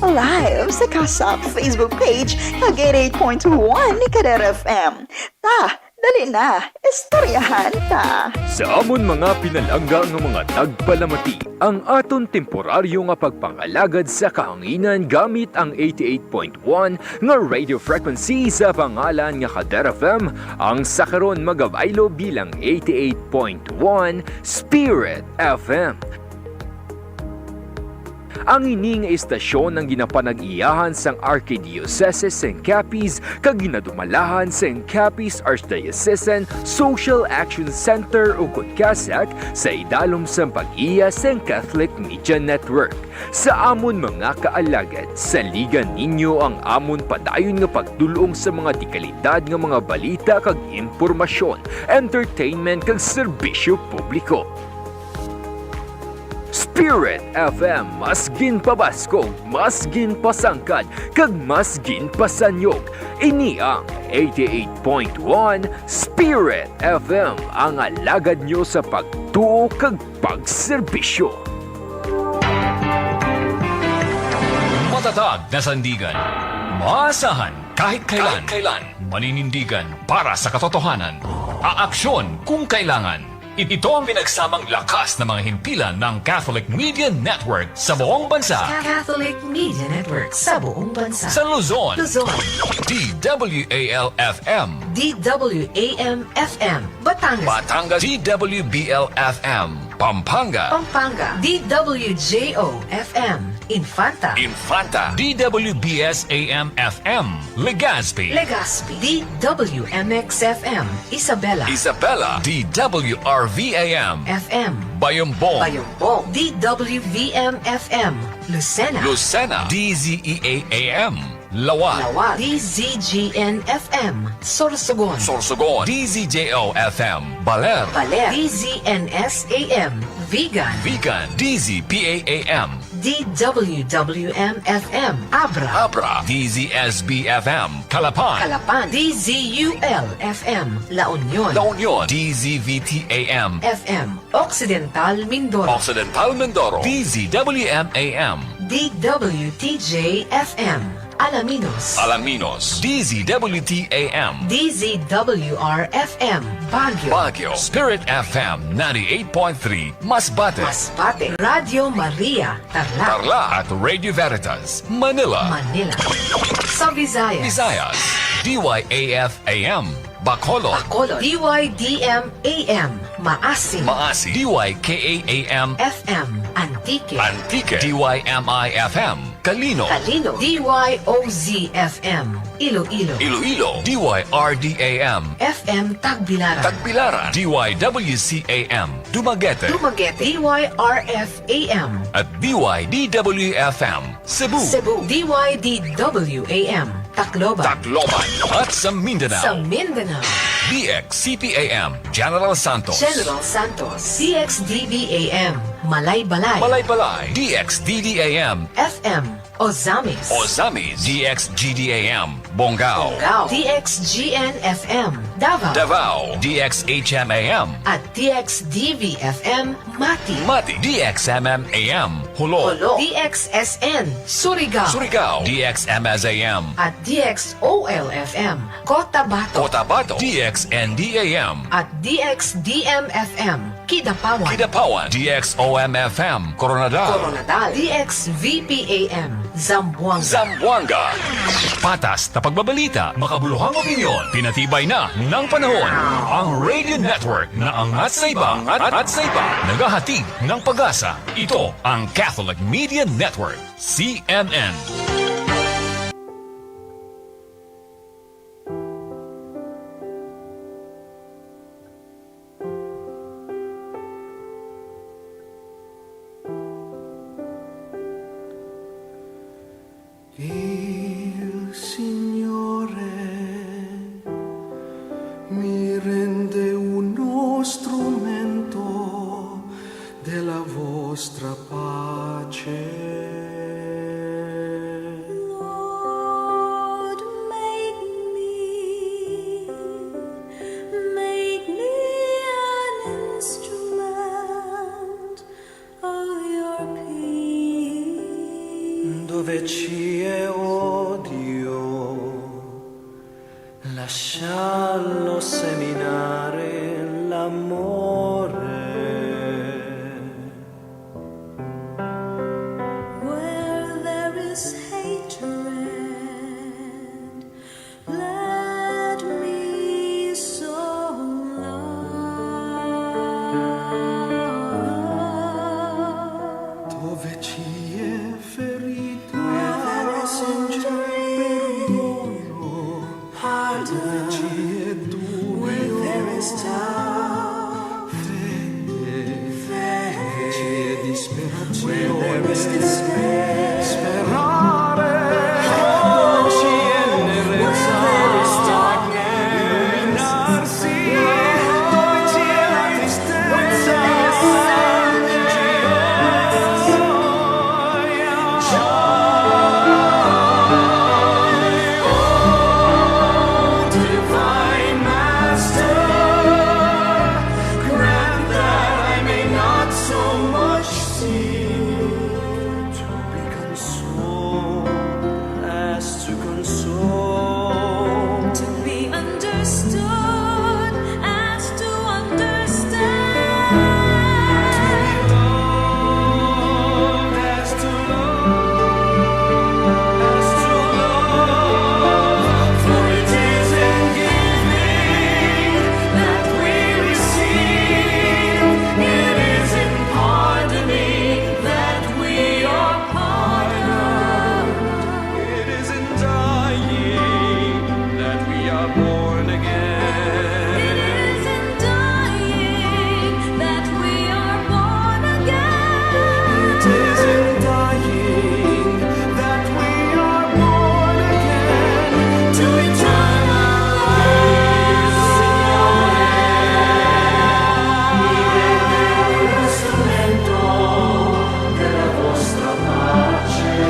live sa Kasak Facebook page kag 88.1 ni Kader FM. Ta, dali na, istoryahan ta. Sa amon mga pinalangga ng mga tagpalamati, ang aton temporaryo nga pagpangalagad sa kahanginan gamit ang 88.1 nga radio frequency sa pangalan nga Kader FM, ang sakaron magabaylo bilang 88.1 Spirit FM. Ang ining istasyon ng ginapanag-iyahan sang Archdiocese St. Capiz kag ginadumalahan sa St. Capiz Archdiocesan Social Action Center o Kutkasak sa idalom sang pag-iya sa Catholic Media Network. Sa amon mga kaalagad, saligan ninyo ang amon padayon nga pagdulong sa mga dekalidad nga mga balita kag impormasyon, entertainment kag serbisyo publiko. Spirit FM, mas ginpabaskog, mas ginpasangkad, kag mas ginpasanyog. Ini ang 88.1 Spirit FM, ang alagad nyo sa pagtuo kag pagserbisyo. Matatag na sandigan, maasahan kahit kailan, maninindigan para sa katotohanan, aaksyon kung kailangan. Ito ang pinagsamang lakas ng mga himpilan ng Catholic Media Network sa buong bansa. Catholic Media Network sa buong bansa. Sa Luzon, DWAL-FM, DWAM-FM, Batangas, DWBL-FM, Pampanga, DWJO-FM, Infanta, DWBS-AM-FM, Legazpi, DWMX-FM, Isabela, DWRV-AM, FM, Bayombong, DWVM-FM, Lucena, DZEA-AM, Lawag, DZGN-FM, Sorsogon, DZJO-FM, Baler, DZNS-AM, Vigan, DZPAAM, DWWM-FM, Abra, DZSB-FM, Calapan, DZUL-FM, La Union, DZVT-AM, FM, Occidental Mindoro, DZWM-AM, DWTJ-FM, Alaminos, DZWT-AM, DZWR-FM, Baguio, Spirit FM 98.3, Masbate, Radio Maria, Tarlac, at Radio Veritas, Manila. Sa Visayas, DYAF-AM, Bacolod, DYDM-AM, Maasim, DYKA-AM, FM, Antique, DYMI-FM, Calino, DYOZ-FM, Iloilo, DYRD-AM, FM Tagbilaran, DYWC-AM, Dumaguete, DYRF-AM, at DYDW-FM, Cebu, DYDW-AM, Tacloban, at sa Mindanao, DXCPAM, General Santos, DXDBAM, Malaybalay, DXDDAM, FM, Ozamis. Ozamis. DXGDAM. Bongao. DXGN-FM. Davao. Davao. DXHMAM. At DXDV-FM. Mati. Mati. DXMMAM. Hulo. DXSN. Surigao. Surigao. DXMSAM. At DXOL-FM. Cotabato. Cotabato. DXNDAM. At DXDM-FM. Kidapawan. Kidapawan. DXOMFM. Coronadal. DXVPAM. Zamboanga. Zamboanga. Patas na pagbabalita, makabuluhang opinyon, pinatibay na ng panahon. Ang Radio Network na angat sa iba, angat sa iba, naghahatid ng pag-asa. Ito ang Catholic Media Network, CNN. Il Signore mi rende uno strumento della vostra pace. Lord, make me an instrument of your peace. Dove ci è odio, lascialo seminare l'amore. Where there is hatred, let me sow love. Dove ci è ferita, perdono. Dove ci è dubbio,